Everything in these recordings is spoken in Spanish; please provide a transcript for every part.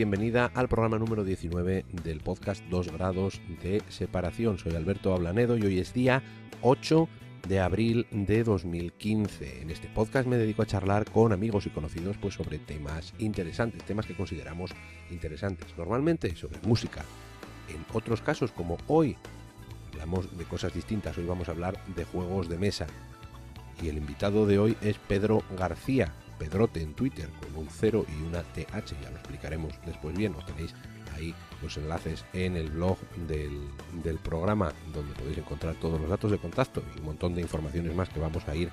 bienvenida al programa número 19 del podcast 2 grados de separación. Soy Alberto Ablanedo y hoy es día 8 de abril de 2015. En este podcast me dedico a charlar con amigos y conocidos pues sobre temas interesantes, temas que consideramos interesantes. Normalmente sobre música. En otros casos, como hoy, hablamos de cosas distintas. Hoy vamos a hablar de juegos de mesa. Y el invitado de hoy es Pedro García, Pedrote en Twitter, con un 0 y una TH, ya lo explicaremos después bien. Os tenéis ahí los enlaces en el blog del programa, donde podéis encontrar todos los datos de contacto y un montón de informaciones más que vamos a ir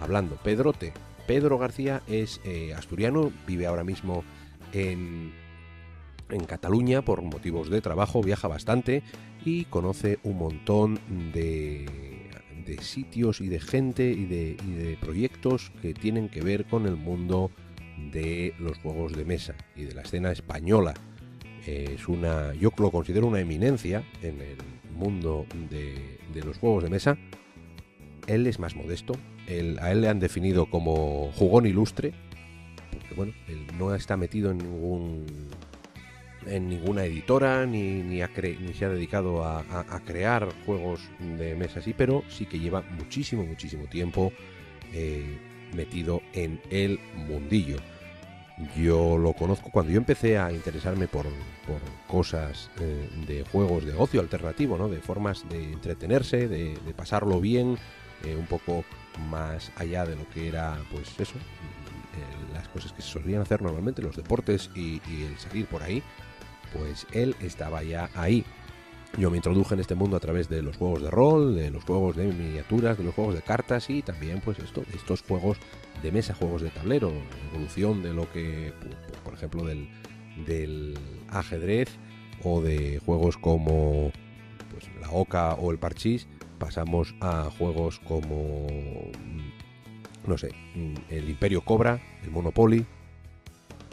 hablando. Pedrote, Pedro García es asturiano, vive ahora mismo en Cataluña por motivos de trabajo, viaja bastante y conoce un montón de sitios y de gente y de proyectos que tienen que ver con el mundo de los juegos de mesa y de la escena española. Yo lo considero una eminencia en el mundo de los juegos de mesa. Él es más modesto, a él le han definido como jugón ilustre, porque bueno, él no está metido en ninguna editora ni se ha dedicado a crear juegos de mesa así, pero sí que lleva muchísimo tiempo metido en el mundillo. Yo lo conozco cuando yo empecé a interesarme por cosas de juegos de ocio alternativo, ¿no? De formas de entretenerse, de pasarlo bien, un poco más allá de lo que era, pues eso, las cosas que se solían hacer normalmente, los deportes y el salir por ahí. Pues él estaba ya ahí. Yo me introduje en este mundo a través de los juegos de rol, de los juegos de miniaturas, de los juegos de cartas y también pues estos juegos de mesa, juegos de tablero, evolución de lo que, por ejemplo, del ajedrez o de juegos como pues la Oca o el Parchís. Pasamos a juegos como, no sé, el Imperio Cobra, el Monopoly.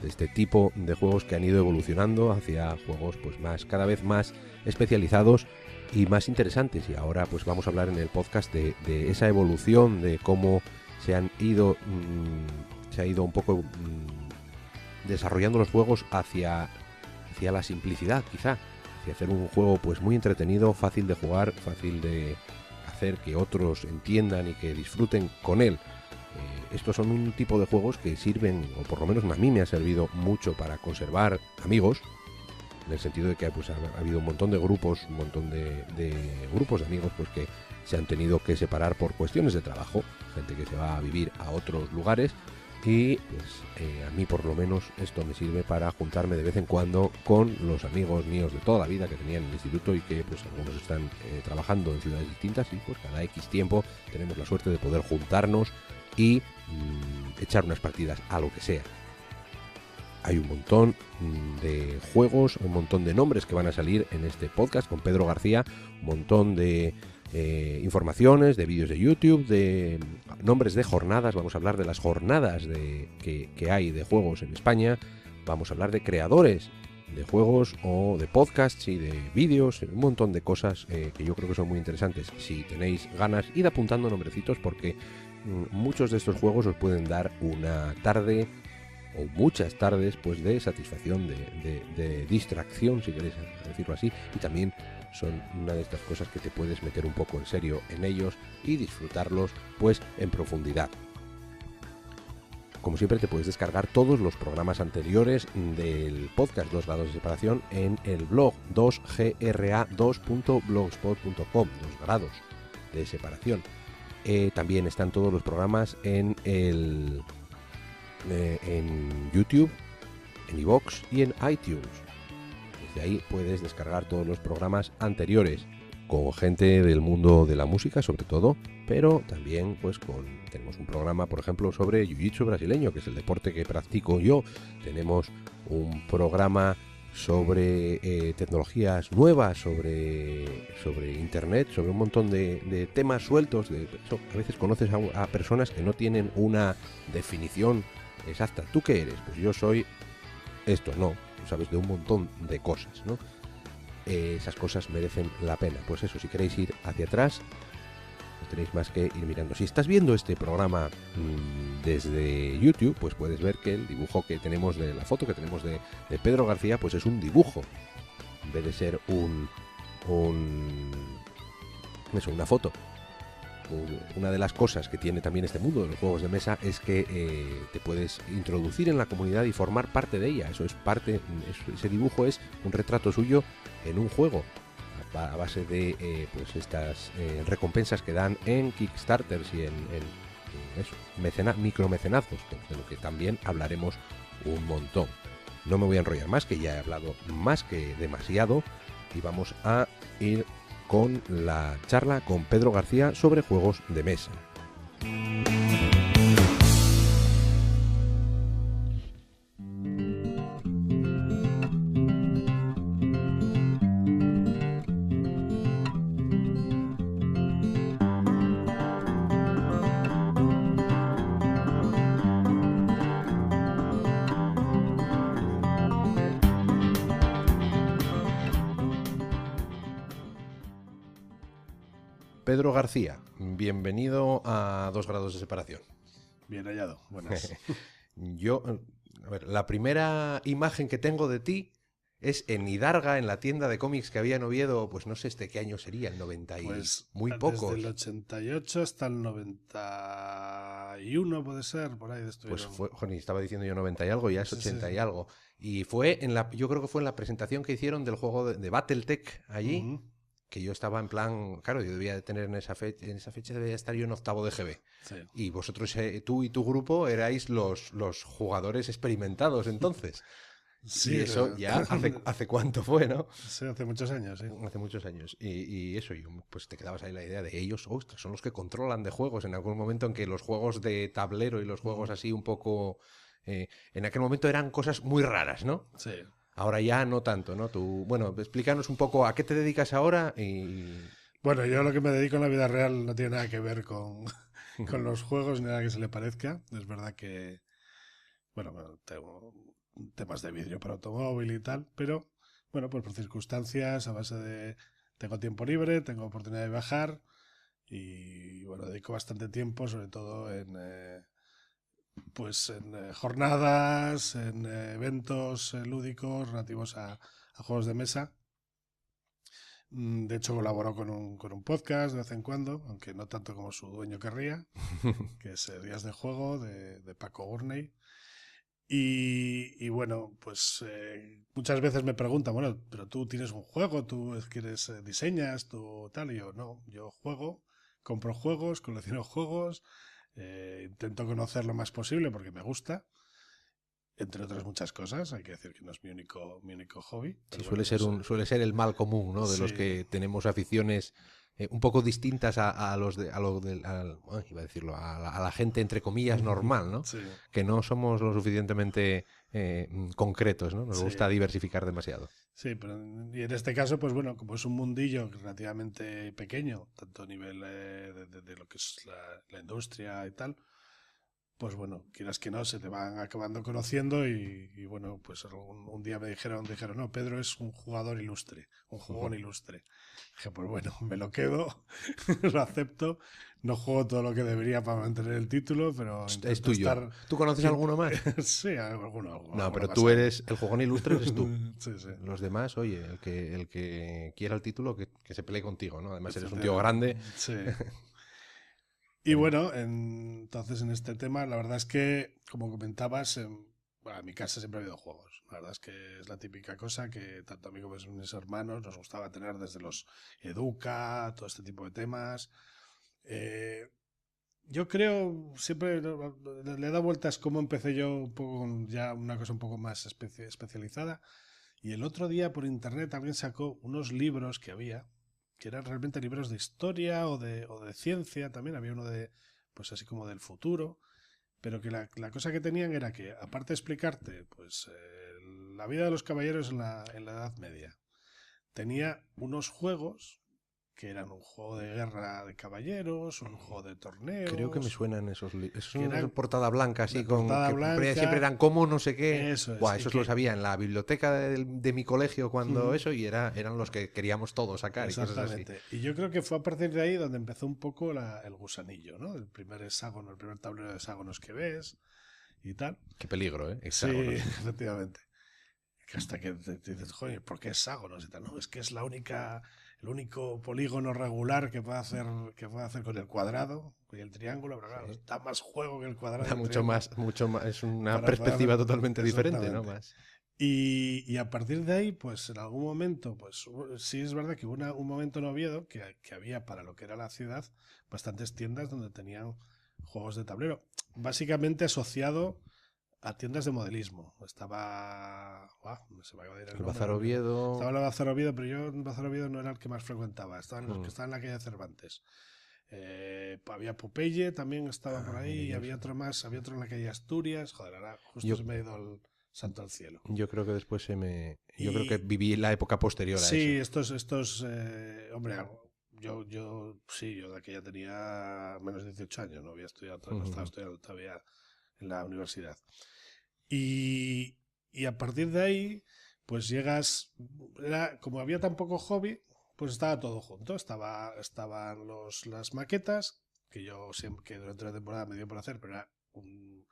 Este tipo de juegos que han ido evolucionando hacia juegos pues cada vez más especializados y más interesantes. Y ahora pues vamos a hablar en el podcast de esa evolución, de cómo se ha ido un poco desarrollando los juegos hacia la simplicidad, quizá, hacia hacer un juego pues muy entretenido, fácil de jugar, fácil de hacer que otros entiendan y que disfruten con él. Estos son un tipo de juegos que sirven, o por lo menos a mí me ha servido mucho para conservar amigos, en el sentido de que pues, ha habido un montón de grupos, grupos de amigos pues que se han tenido que separar por cuestiones de trabajo, gente que se va a vivir a otros lugares y pues a mí por lo menos esto me sirve para juntarme de vez en cuando con los amigos míos de toda la vida que tenía en el instituto y que pues algunos están trabajando en ciudades distintas y pues cada X tiempo tenemos la suerte de poder juntarnos y echar unas partidas a lo que sea. Hay un montón de juegos, un montón de nombres que van a salir en este podcast con Pedro García, un montón de informaciones, de vídeos de YouTube, de nombres de jornadas. Vamos a hablar de las jornadas que hay de juegos en España. Vamos a hablar de creadores de juegos o de podcasts y de vídeos, un montón de cosas que yo creo que son muy interesantes. Si tenéis ganas, id apuntando nombrecitos porque muchos de estos juegos os pueden dar una tarde o muchas tardes pues de satisfacción, de distracción, si queréis decirlo así, y también son una de estas cosas que te puedes meter un poco en serio en ellos y disfrutarlos pues en profundidad. Como siempre te puedes descargar todos los programas anteriores del podcast 2 grados de separación en el blog 2gra2.blogspot.com, 2 grados de separación. También están todos los programas en YouTube, en iVoox y en iTunes. Desde ahí puedes descargar todos los programas anteriores con gente del mundo de la música sobre todo, pero también pues tenemos un programa por ejemplo sobre jiu-jitsu brasileño, que es el deporte que practico yo. Tenemos un programa sobre tecnologías nuevas, sobre internet, sobre un montón de temas sueltos. A veces conoces a personas que no tienen una definición exacta. ¿Tú qué eres? Pues yo soy esto, no, sabes de un montón de cosas, ¿no? Esas cosas merecen la pena. Pues eso, si queréis ir hacia atrás, tenéis más que ir mirando. Si estás viendo este programa desde YouTube, pues puedes ver que el dibujo que tenemos de la foto que tenemos de Pedro García, pues es un dibujo, en vez de ser una foto. Una de las cosas que tiene también este mundo de los juegos de mesa es que te puedes introducir en la comunidad y formar parte de ella. Ese dibujo es un retrato suyo en un juego, a base de pues estas recompensas que dan en Kickstarters y en micromecenazgos, de lo que también hablaremos un montón. No me voy a enrollar más, que ya he hablado más que demasiado, y vamos a ir con la charla con Pedro García sobre juegos de mesa. Pedro García, bienvenido a 2 grados de separación. Bien hallado, buenas. La primera imagen que tengo de ti es en Hidarga, en la tienda de cómics que había en Oviedo, pues no sé qué año sería, el 90 y pues muy pocos. Desde el 88 hasta el 91 puede ser, por ahí estuvieron. Pues fue, estaba diciendo yo 90 y algo, ya es 80 y algo. Y fue yo creo que fue en la presentación que hicieron del juego de Battletech allí, que yo estaba en plan, claro, yo debía de tener en esa fecha debía estar yo en 8º de GB. Sí. Y vosotros, tú y tu grupo, erais los jugadores experimentados entonces. Sí, y eso ya hace cuánto fue, ¿no? Sí, hace muchos años, sí. Hace muchos años. Y eso, pues te quedabas ahí la idea de ellos, ostras, son los que controlan de juegos. En algún momento en que los juegos de tablero y los juegos así un poco... en aquel momento eran cosas muy raras, ¿no? Sí. Ahora ya no tanto, ¿no? Bueno, explícanos un poco a qué te dedicas ahora Bueno, yo lo que me dedico en la vida real no tiene nada que ver con los juegos ni nada que se le parezca. Es verdad que, bueno, tengo temas de vidrio para automóvil y tal, pero, bueno, pues por circunstancias, a base de... Tengo tiempo libre, tengo oportunidad de viajar y, bueno, dedico bastante tiempo, sobre todo en jornadas, en eventos lúdicos relativos a juegos de mesa. De hecho, colaboro con un podcast de vez en cuando, aunque no tanto como su dueño querría, que es Días de Juego, de Paco Gurney. Y bueno, pues muchas veces me preguntan, bueno, pero tú tienes un juego, tú diseñas, tú tal, y yo no, yo juego, compro juegos, colecciono juegos, intento conocer lo más posible porque me gusta, entre otras muchas cosas. Hay que decir que no es mi único hobby. Sí, suele ser el mal común, ¿no? De los que tenemos aficiones un poco distintas a la gente entre comillas normal, ¿no? Sí. Que no somos lo suficientemente concretos, ¿no? Nos gusta diversificar demasiado. Sí, y en este caso, pues bueno, como es un mundillo relativamente pequeño, tanto a nivel de lo que es la industria y tal, pues bueno, quieras que no, se te van acabando conociendo y bueno, pues un día me dijeron, no, Pedro es un jugador ilustre, un jugón ilustre. Dije, pues bueno, me lo quedo, lo acepto, no juego todo lo que debería para mantener el título, pero es tuyo. ¿Tú conoces alguno más? Sí, alguno. No, pero tú eres el jugón ilustre, eres tú. Sí. Los demás, oye, el que quiera el título, que se pelee contigo, ¿no? Además eres un tío grande. Sí. Y bueno, entonces en este tema, la verdad es que, como comentabas, en mi casa siempre ha habido juegos. La verdad es que es la típica cosa que tanto a mí como a mis hermanos nos gustaba tener desde los Educa, todo este tipo de temas. Yo creo, siempre le he dado vueltas cómo empecé yo un poco con ya una cosa un poco más especializada. Y el otro día por internet también sacó unos libros que había, que eran realmente libros de historia o de ciencia. También había uno de, pues así como del futuro, pero que la cosa que tenían era que, aparte de explicarte pues la vida de los caballeros en la Edad Media, tenía unos juegos que eran un juego de guerra de caballeros, un juego de torneos. Creo que me suenan esos libros. Esos Eran de portada blanca, así, con portada que blanca, siempre eran como no sé qué. Eso es. Buah, esos los había en la biblioteca de mi colegio cuando eso, y eran los que queríamos todos sacar. Exactamente. Y cosas así. Y yo creo que fue a partir de ahí donde empezó un poco el gusanillo, ¿no? El primer hexágono, el primer tablero de hexágonos que ves y tal. Qué peligro, ¿eh? Sí, Hexágonos. efectivamente. Hasta que te dices, joder, ¿por qué hexágonos y tal? No, es que es el único polígono regular que puede hacer con el cuadrado y el triángulo, pero claro, da más juego que el cuadrado. Da mucho más, es una para perspectiva poder, totalmente diferente, ¿no? Más. Y a partir de ahí, pues en algún momento, pues sí es verdad que hubo un momento en Oviedo que había para lo que era la ciudad bastantes tiendas donde tenían juegos de tablero, básicamente asociado a tiendas de modelismo. Estaba... se me acaba de ir El Bazar Oviedo. Estaba el Bazar Oviedo, pero yo en Bazar Oviedo no era el que más frecuentaba. Estaban los que estaban en la calle de Cervantes. Había Popeye, también estaba por ahí, y había otro más, había otro en la calle Asturias. Joder, ahora justo se me ha ido el santo al cielo. Yo creo que después yo creo que viví la época posterior a eso. Sí, estos hombre, yo de aquella tenía menos de 18 años, no había estudiado, no estaba estudiando todavía en la universidad. Y a partir de ahí, pues llegas, como había tan poco hobby, pues estaba todo junto. Estaban las maquetas, que yo siempre, que durante la temporada me dio por hacer, pero era un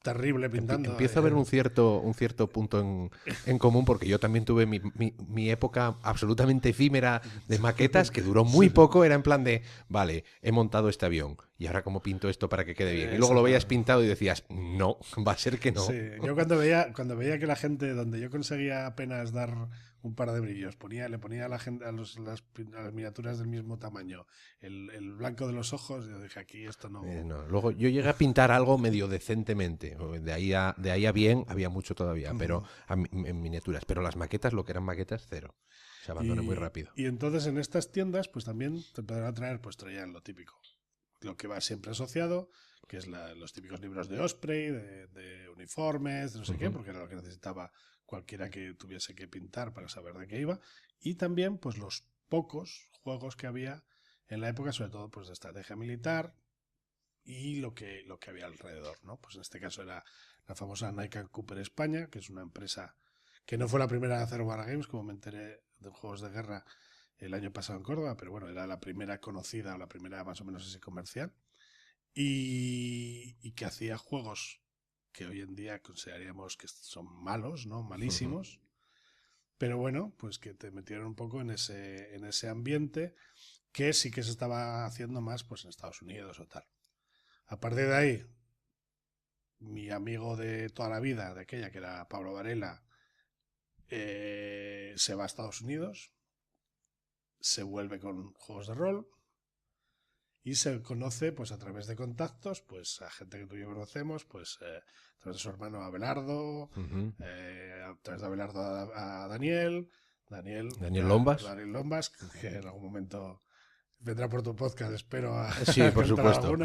terrible pintando. Empieza a haber un cierto punto en común, porque yo también tuve mi época absolutamente efímera de maquetas, que duró muy poco. Era en plan de, vale, he montado este avión, y ahora cómo pinto esto para que quede bien. Y luego lo veías pintado y decías, no, va a ser que no. Sí, yo cuando veía que la gente, donde yo conseguía apenas dar un par de brillos, le ponía a la gente a las miniaturas del mismo tamaño el blanco de los ojos, yo dije, aquí esto no... No. Luego yo llegué a pintar algo medio decentemente. De ahí a bien había mucho todavía, pero en miniaturas. Pero las maquetas, lo que eran maquetas, cero. Se abandonó muy rápido. Y entonces en estas tiendas, pues también te podrán traer, pues traían lo típico. Lo que va siempre asociado, que es los típicos libros de Osprey, de uniformes, de no sé qué, porque era lo que necesitaba cualquiera que tuviese que pintar para saber de qué iba. Y también, pues los pocos juegos que había en la época, sobre todo pues de estrategia militar y lo que había alrededor, ¿no? Pues en este caso era la famosa Nike Cooper España, que es una empresa que no fue la primera en hacer wargames, como me enteré de juegos de guerra el año pasado en Córdoba, pero bueno, era la primera conocida o la primera más o menos así comercial, y que hacía juegos que hoy en día consideraríamos que son malos, ¿no? Malísimos, pero bueno, pues que te metieron un poco en ese ambiente que sí que se estaba haciendo más pues en Estados Unidos o tal. A partir de ahí, mi amigo de toda la vida, de aquella que era Pablo Varela, se va a Estados Unidos, se vuelve con juegos de rol y se conoce pues a través de contactos pues a gente que tú y yo conocemos, pues a través de su hermano Abelardo, a través de Abelardo a Daniel Lombas, que en algún momento vendrá por tu podcast, espero, sí, por supuesto.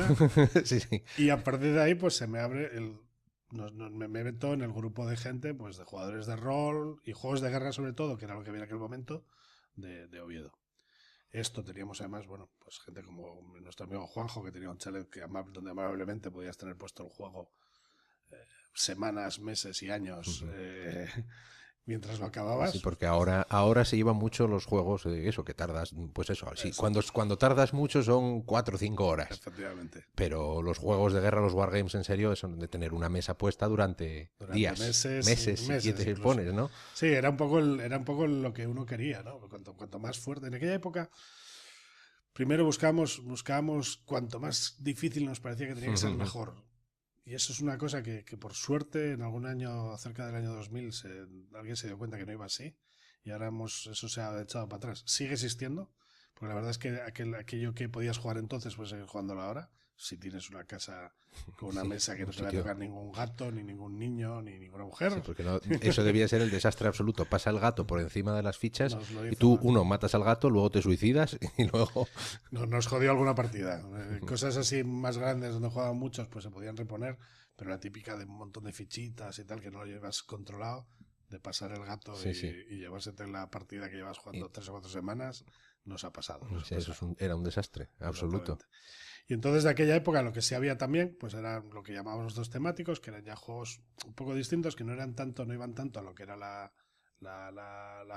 Sí. Y a partir de ahí pues se me abre me meto en el grupo de gente, pues de jugadores de rol y juegos de guerra sobre todo, que era lo que había en aquel momento, de Oviedo. Esto teníamos además, bueno, pues gente como nuestro amigo Juanjo, que tenía un chalet donde amablemente podías tener puesto el juego semanas, meses y años mientras lo acababas. Sí, porque ahora se llevan mucho los juegos, eso, que tardas, pues eso, sí, cuando tardas mucho son 4 o 5 horas. Efectivamente. Pero los juegos de guerra, los wargames en serio, son de tener una mesa puesta durante días, meses si te pones, ¿no? Sí, era un poco lo que uno quería, ¿no? Cuanto más fuerte. En aquella época, primero buscábamos cuanto más difícil nos parecía que tenía que ser mejor. Y eso es una cosa que por suerte en algún año, cerca del año 2000, alguien se dio cuenta que no iba así. Y ahora eso se ha echado para atrás. Sigue existiendo, porque la verdad es que aquello que podías jugar entonces, pues seguir jugándolo ahora. Si tienes una casa con una mesa que no se va a tocar ningún gato, ni ningún niño, ni ninguna mujer. Sí, porque eso debía ser el desastre absoluto. Pasa el gato por encima de las fichas y tú, matas al gato, luego te suicidas y luego... Nos jodió alguna partida. Cosas así más grandes donde jugaban muchos, pues se podían reponer, pero la típica de un montón de fichitas y tal, que no lo llevas controlado, de pasar el gato Sí. y llevársete la partida que llevas jugando 3 o 4 semanas, nos ha pasado. Sí, eso era un desastre, absoluto. Y entonces de aquella época lo que sí había también, pues eran lo que llamábamos los dos temáticos, que eran ya juegos un poco distintos, que no iban tanto a lo que era la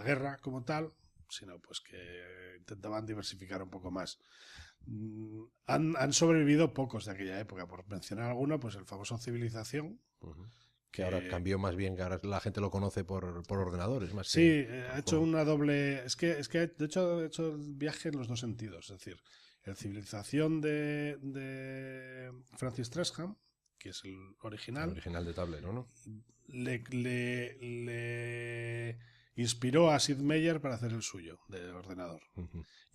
guerra como tal, sino pues que intentaban diversificar un poco más. Han sobrevivido pocos de aquella época, por mencionar alguno, pues el famoso Civilización. Que ahora cambió más bien, que ahora la gente lo conoce por ordenadores más sí, que ha hecho una doble... Es que de hecho ha hecho el viaje en los dos sentidos. Es decir, el Civilización de Francis Tresham, que es el original. El original de tablero, ¿no? Le inspiró a Sid Meier para hacer el suyo, de ordenador.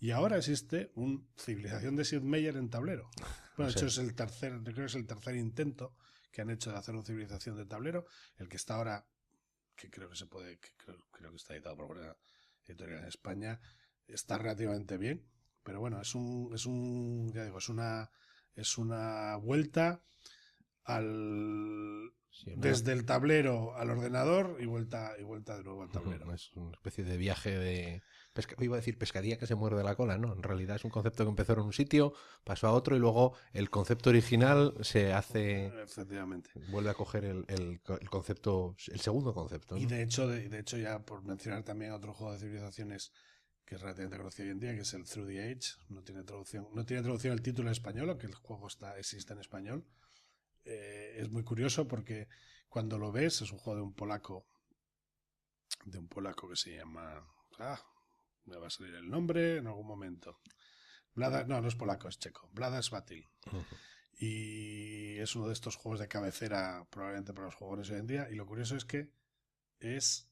Y ahora existe un Civilización de Sid Meier en tablero. Bueno, de hecho es el tercer, yo creo que es el tercer intento que han hecho de hacer una Civilización de tablero. El que está ahora, que creo que se puede, creo que está editado por una editorial en España, está relativamente bien. Pero bueno, ya digo, es una vuelta desde el tablero al ordenador y vuelta de nuevo al tablero. Es una especie de viaje de... iba a decir pescadilla que se muerde la cola, ¿no? En realidad es un concepto que empezó en un sitio, pasó a otro y luego el concepto original se hace... Efectivamente. Vuelve a coger el concepto, el segundo concepto, ¿no? Y de hecho ya por mencionar también otro juego de civilizaciones que es relativamente conocido hoy en día, que es el Through the Age. No tiene traducción el título en español, aunque el juego existe en español. Es muy curioso porque cuando lo ves es un juego de un polaco que se llama... me va a salir el nombre en algún momento. No es polaco, es checo. Vlada Svatil. Y es uno de estos juegos de cabecera probablemente para los jugadores hoy en día. Y lo curioso es que es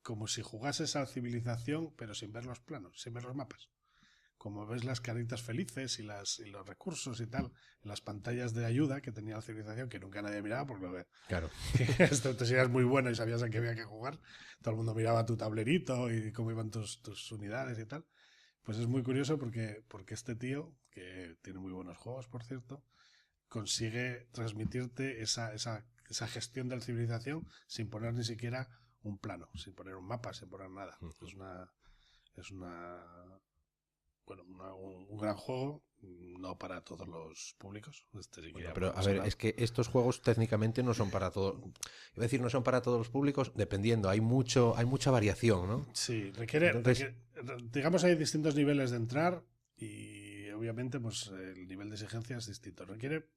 como si jugases a Civilización pero sin ver los planos, sin ver los mapas. Como ves las caritas felices y los recursos y tal en las pantallas de ayuda que tenía la Civilización, que nunca nadie miraba porque claro. esto si eras muy bueno y sabías a qué había que jugar, todo el mundo miraba tu tablerito y cómo iban tus unidades y tal. Pues es muy curioso porque este tío, que tiene muy buenos juegos por cierto, consigue transmitirte esa gestión de la Civilización sin poner ni siquiera un plano, sin poner un mapa, sin poner nada. Es un gran juego, no para todos los públicos. Pero a ver, es que estos juegos técnicamente no son para todos. Iba a decir, no son para todos los públicos, dependiendo. Hay mucha variación, ¿no? Sí, digamos, hay distintos niveles de entrar y obviamente pues el nivel de exigencia es distinto. Requiere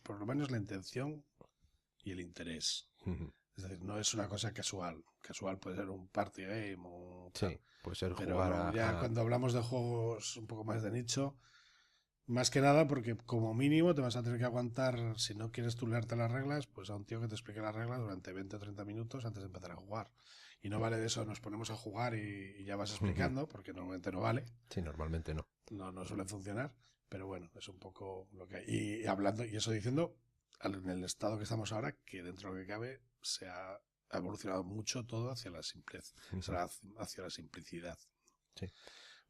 por lo menos la intención y el interés. Es decir, no es una cosa casual. Casual puede ser un party game o tal. Sí, puede ser pero jugar cuando hablamos de juegos un poco más de nicho, más que nada porque como mínimo te vas a tener que aguantar, si no quieres tú leerte las reglas, pues a un tío que te explique las reglas durante 20 o 30 minutos antes de empezar a jugar. Y no vale de eso, nos ponemos a jugar y ya vas explicando, porque normalmente no vale. Sí, normalmente no. No suele funcionar, pero bueno, es un poco lo que hay. Y hablando, y eso diciendo, en el estado que estamos ahora, que dentro de lo que cabe se ha evolucionado mucho todo hacia la simplez, hacia la simplicidad. Sí.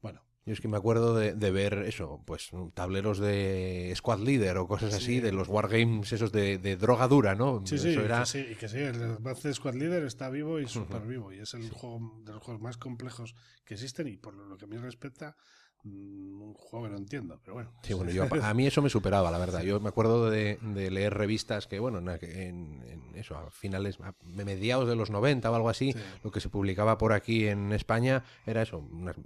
Bueno. Yo es que me acuerdo de ver eso, pues tableros de Squad Leader o cosas así, de los wargames esos de droga dura, ¿no? Sí, eso era... y que sí, el Advanced Squad Leader está vivo y súper vivo, y es el juego de los juegos más complejos que existen, y por lo que a mí respecta, un juego que no entiendo, pero bueno. Sí, bueno, a mí eso me superaba, la verdad. Yo me acuerdo de leer revistas que, bueno, en eso, a finales, a mediados de los 90 o algo así, lo que se publicaba por aquí en España era eso, unas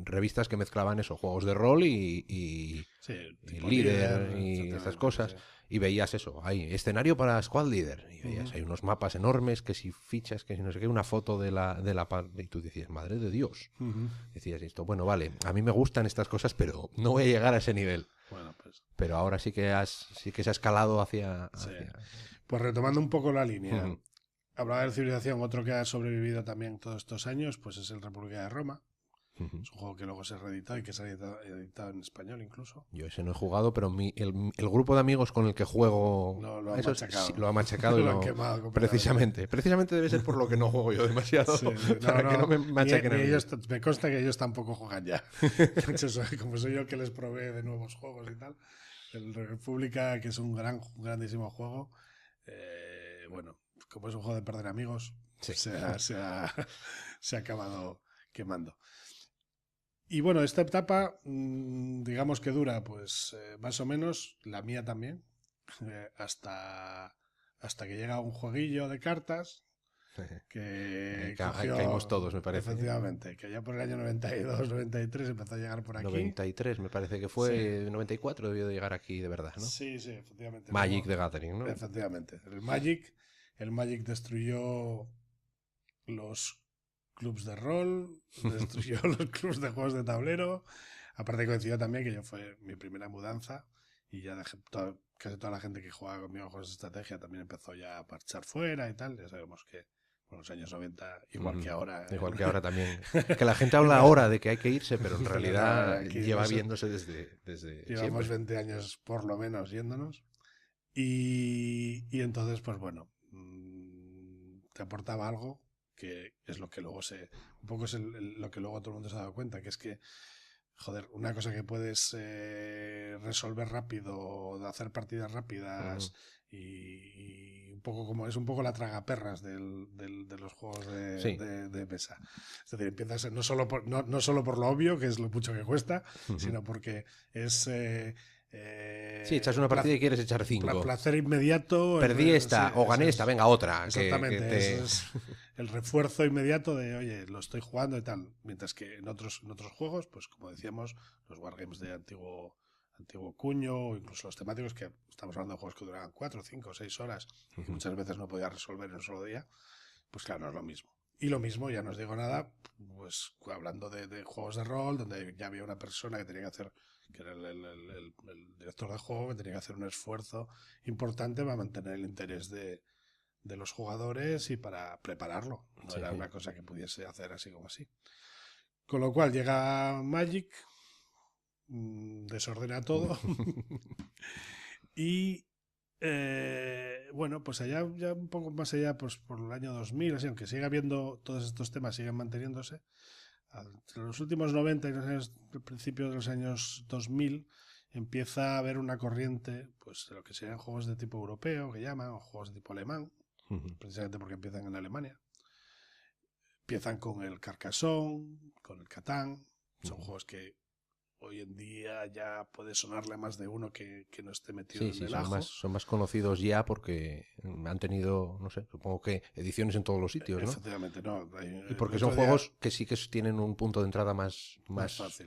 revistas que mezclaban eso, juegos de rol y líder y estas cosas. Sí. Y veías eso, ahí, escenario para Squad Leader. Y veías ahí unos mapas enormes, que si fichas, que si no sé qué, una foto de la y tú decías, madre de Dios. Decías esto, bueno, vale, a mí me gustan estas cosas, pero no voy a llegar a ese nivel. Bueno, pues. Pero ahora sí que se ha escalado hacia... Pues retomando un poco la línea. Hablaba de Civilización, otro que ha sobrevivido también todos estos años, pues es el República de Roma. Es un juego que luego se ha reeditado y que se ha editado en español incluso. Yo ese no he jugado, pero el grupo de amigos con el que juego lo ha machacado. Sí, lo ha machacado y lo han quemado precisamente debe ser por lo que no juego yo demasiado. Sí, para que no me machaquen a mí. Me consta que ellos tampoco juegan ya. Hecho, como soy yo el que les provee de nuevos juegos y tal. El República, que es un grandísimo juego. Bueno, como es un juego de perder amigos, Sí. se ha acabado quemando. Y bueno, esta etapa, digamos que dura, pues más o menos, la mía también, hasta que llega un jueguillo de cartas que Caímos cogió, todos, me parece. efectivamente, que ya por el año 92, 93 empezó a llegar por aquí. 93 me parece que fue, sí. 94 debió de llegar aquí de verdad, ¿no? Sí, efectivamente. Magic the Gathering, ¿no? Efectivamente. El Magic destruyó los clubs de rol, destruyó los clubs de juegos de tablero. Aparte coincidió también que yo fue mi primera mudanza y ya casi toda la gente que jugaba conmigo a juegos de estrategia también empezó ya a marchar fuera y tal. Ya sabemos que en los años 90, igual que ahora. Igual que ahora también. Que la gente habla ahora de que hay que irse, pero en realidad lleva viéndose desde llevamos siempre. 20 años por lo menos yéndonos. Y entonces, pues bueno, te aportaba algo que es lo que luego un poco es lo que luego todo el mundo se ha dado cuenta, que es que, joder, una cosa que puedes resolver rápido, de hacer partidas rápidas y un poco como es un poco la tragaperras de los juegos de mesa. Es decir, empiezas no solo por lo obvio, que es lo mucho que cuesta, sino porque es... sí, echas una partida y quieres echar 5. Placer inmediato. Perdí esta o gané esta, venga, otra. Exactamente, es el refuerzo inmediato de, oye, lo estoy jugando y tal. Mientras que en otros juegos, pues como decíamos, los wargames de antiguo cuño, o incluso los temáticos, que estamos hablando de juegos que duraban 4, 5, 6 horas, y muchas veces no podías resolver en un solo día, pues claro, no es lo mismo. Y lo mismo, ya no os digo nada, pues hablando de juegos de rol, donde ya había una persona que tenía que hacer, que era el director de juego, que tenía que hacer un esfuerzo importante para mantener el interés de los jugadores y para prepararlo. No era una cosa que pudiese hacer así como así. Con lo cual llega Magic, desordena todo y bueno, pues allá ya un poco más allá, pues por el año 2000, así, aunque siga habiendo todos estos temas, siguen manteniéndose. Entre los últimos 90 y el principio de los años 2000 empieza a haber una corriente, pues de lo que serían juegos de tipo europeo, que llaman, o juegos de tipo alemán, precisamente porque empiezan en Alemania. Empiezan con el Carcassonne, con el Catán. Son juegos que hoy en día ya puede sonarle a más de uno que no esté metido en el ajo. Son más conocidos ya porque han tenido, no sé, supongo que ediciones en todos los sitios, ¿no? Efectivamente, no. Y porque son juegos que sí que tienen un punto de entrada más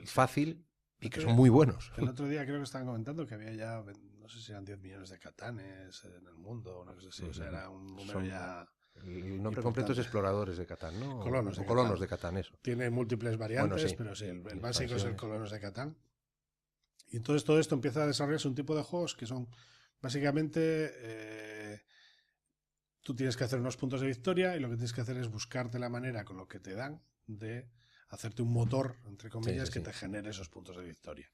fácil y que son muy buenos. El otro día creo que estaban comentando que había ya, no sé si eran 10 millones de Catanes en el mundo o una cosa así. O sea, era un número ya... El nombre completo es Exploradores de Catán, ¿no? Colonos de Catán, eso. Tiene múltiples variantes, bueno, sí, pero sí, el básico es el Colonos de Catán. Y entonces todo esto empieza a desarrollarse un tipo de juegos que son básicamente tú tienes que hacer unos puntos de victoria y lo que tienes que hacer es buscarte la manera con lo que te dan de hacerte un motor, entre comillas, que te genere esos puntos de victoria.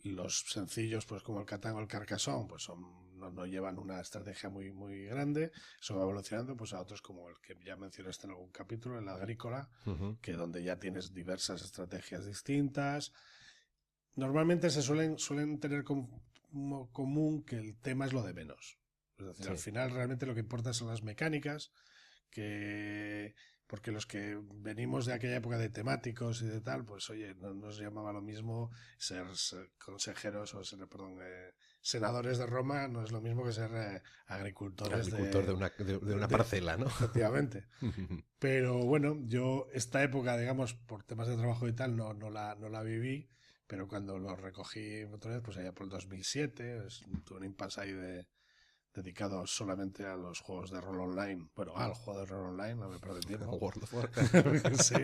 Los sencillos, pues como el Catán o el Carcassonne, pues no llevan una estrategia muy, muy grande. Eso va evolucionando pues a otros como el que ya mencionaste en algún capítulo, el Agrícola, que donde ya tienes diversas estrategias distintas. Normalmente se suelen tener como común que el tema es lo de menos. Es decir, al final realmente lo que importa son las mecánicas, porque los que venimos de aquella época de temáticos y de tal, pues oye, no nos llamaba lo mismo ser consejeros o senadores de Roma, no es lo mismo que ser agricultores de una parcela, ¿no? Efectivamente. Pero bueno, yo esta época, digamos, por temas de trabajo y tal, no la viví, pero cuando lo recogí otra vez, pues allá por el 2007, tuve un impasse ahí dedicado solamente a los juegos de rol online. Bueno, al juego de rol online, no me perdí tiempo. World of Warcraft. Sí,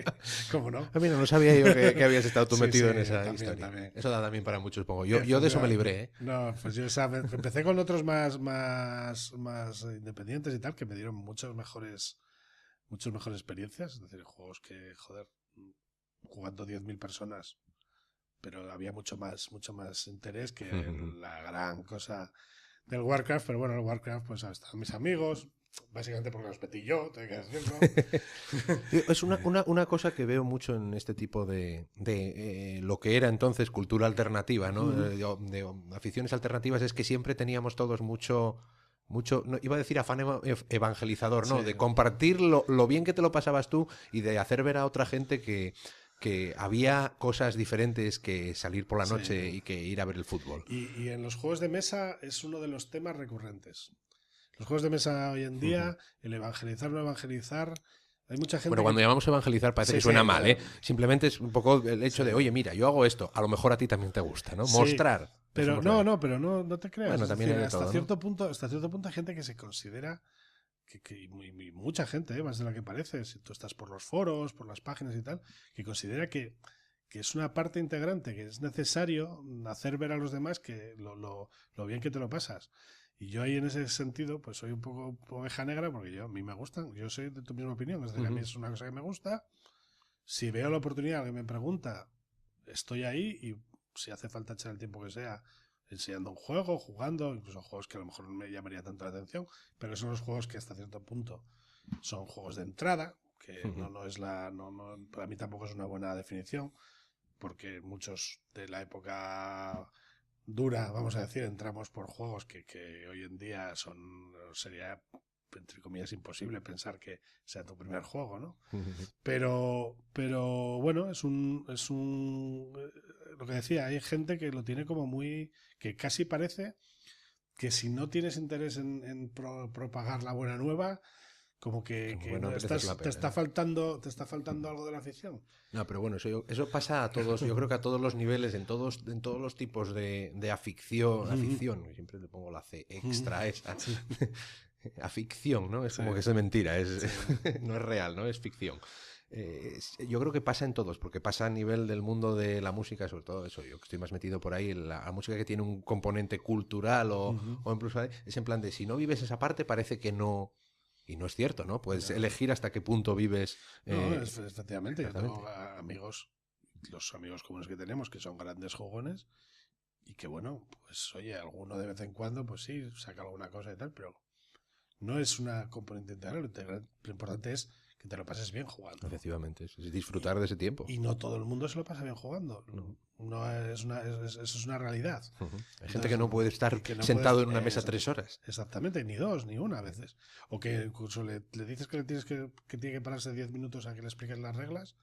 ¿cómo no? Mira, no sabía yo que habías estado tú metido en esa también, historia. También. Eso da también para mucho, supongo. Yo de eso me libré, ¿eh? No, pues yo empecé con otros más independientes y tal, que me dieron muchas mejores experiencias. Es decir, juegos que, joder, jugando 10.000 personas, pero había mucho más interés que la gran cosa del Warcraft. Pero bueno, el Warcraft, pues estaban mis amigos, básicamente porque los metí yo, tengo que decirlo. Es una cosa que veo mucho en este tipo de lo que era entonces cultura alternativa, ¿no? De aficiones alternativas, es que siempre teníamos todos mucho mucho, no, iba a decir afán evangelizador, ¿no? Sí. De compartir lo bien que te lo pasabas tú y de hacer ver a otra gente que había cosas diferentes que salir por la noche y que ir a ver el fútbol. Y en los juegos de mesa es uno de los temas recurrentes. Los juegos de mesa hoy en día, el evangelizar, no evangelizar, hay mucha gente. Bueno, cuando llamamos evangelizar parece que suena mal, ¿eh? Simplemente es un poco el hecho de, oye, mira, yo hago esto, a lo mejor a ti también te gusta, ¿no? Mostrar. Pero no te creas. Bueno, también hay de todo, hasta cierto punto hay gente que se considera que mucha gente, más de la que parece, si tú estás por los foros, por las páginas y tal, que considera que es una parte integrante, que es necesario hacer ver a los demás que lo bien que te lo pasas. Y yo ahí en ese sentido, pues soy un poco oveja negra porque a mí me gustan, yo soy de tu misma opinión, es decir, a mí es una cosa que me gusta. Si veo la oportunidad, alguien me pregunta, estoy ahí y si hace falta echar el tiempo que sea enseñando un juego, jugando, incluso juegos que a lo mejor no me llamaría tanto la atención, pero son los juegos que hasta cierto punto son juegos de entrada, que no es para mí tampoco es una buena definición, porque muchos de la época dura, vamos a decir, entramos por juegos que hoy en día sería entre comillas imposible pensar que sea tu primer juego, ¿no? Pero bueno, lo que decía, hay gente que lo tiene como muy, que casi parece que si no tienes interés en propagar la buena nueva, como que bueno, te está faltando algo de la afición. No, pero bueno, eso pasa a todos, yo creo que a todos los niveles, en todos los tipos de afición, siempre le pongo la C extra esa. Aficción, ¿no? Es como que es mentira, no es real, ¿no? Es ficción. Yo creo que pasa en todos, porque pasa a nivel del mundo de la música, sobre todo eso, yo que estoy más metido por ahí, la música que tiene un componente cultural o incluso es en plan de si no vives esa parte parece que no. Y no es cierto, ¿no? Puedes elegir hasta qué punto vives. Efectivamente. Yo tengo amigos, los amigos comunes que tenemos, que son grandes jugones, y que bueno, pues oye, alguno de vez en cuando, pues sí, saca alguna cosa y tal, pero no es una componente integral. Lo importante es que te lo pases bien jugando. Efectivamente, es disfrutar de ese tiempo. Y no todo el mundo se lo pasa bien jugando. Eso es una realidad. Hay Entonces, gente que no puede estar sentado en una mesa 3 horas. Exactamente, ni 2, ni 1 a veces. O que incluso le dices que tiene que pararse 10 minutos a que le expliques las reglas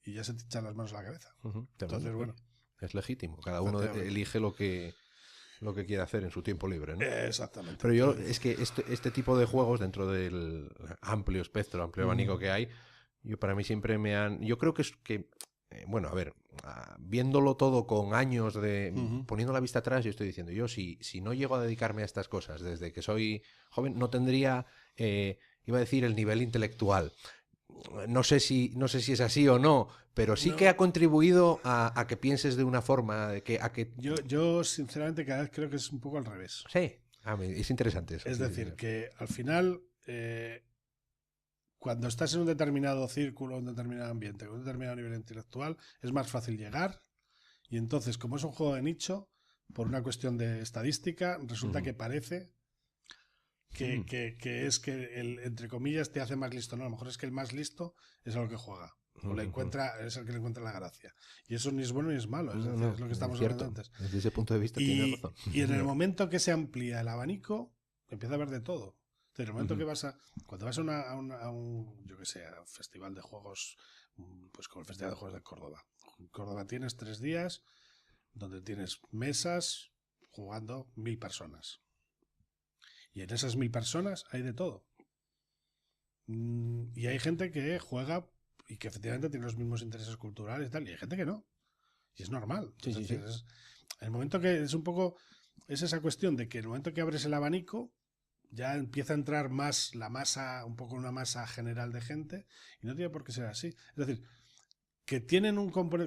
y ya se te echan las manos a la cabeza. Entonces, bueno. Es legítimo. Cada uno elige lo que quiere hacer en su tiempo libre, ¿no? Exactamente. Pero yo, es que este tipo de juegos, dentro del amplio espectro, amplio abanico que hay, para mí siempre yo creo que bueno, a ver, viéndolo todo con años poniendo la vista atrás, yo estoy diciendo, yo si no llego a dedicarme a estas cosas desde que soy joven, no tendría, iba a decir, el nivel intelectual. No sé si es así o no, pero sí que ha contribuido a que pienses de una forma, Yo sinceramente cada vez creo que es un poco al revés. Sí, es interesante eso. Es decir, que al final, cuando estás en un determinado círculo, un determinado ambiente, con un determinado nivel intelectual, es más fácil llegar, y entonces, como es un juego de nicho, por una cuestión de estadística, resulta que parece que es que entre comillas te hace más listo. No, a lo mejor es que el más listo es el que juega. O es el que le encuentra la gracia. Y eso ni es bueno ni es malo. Es lo que estamos hablando antes. Desde ese punto de vista tienes razón. Y en el momento que se amplía el abanico, empieza a haber de todo. En el momento que cuando vas a un, yo que sé, a un festival de juegos, pues como el Festival de Juegos de Córdoba. En Córdoba tienes 3 días donde tienes mesas jugando 1000 personas. Y en esas 1000 personas hay de todo. Y hay gente que juega y que efectivamente tiene los mismos intereses culturales y tal, y hay gente que no. Y es normal. Sí. El momento que es un poco, es esa cuestión de que el momento que abres el abanico, ya empieza a entrar más la masa, un poco una masa general de gente, y no tiene por qué ser así. Es decir, que tienen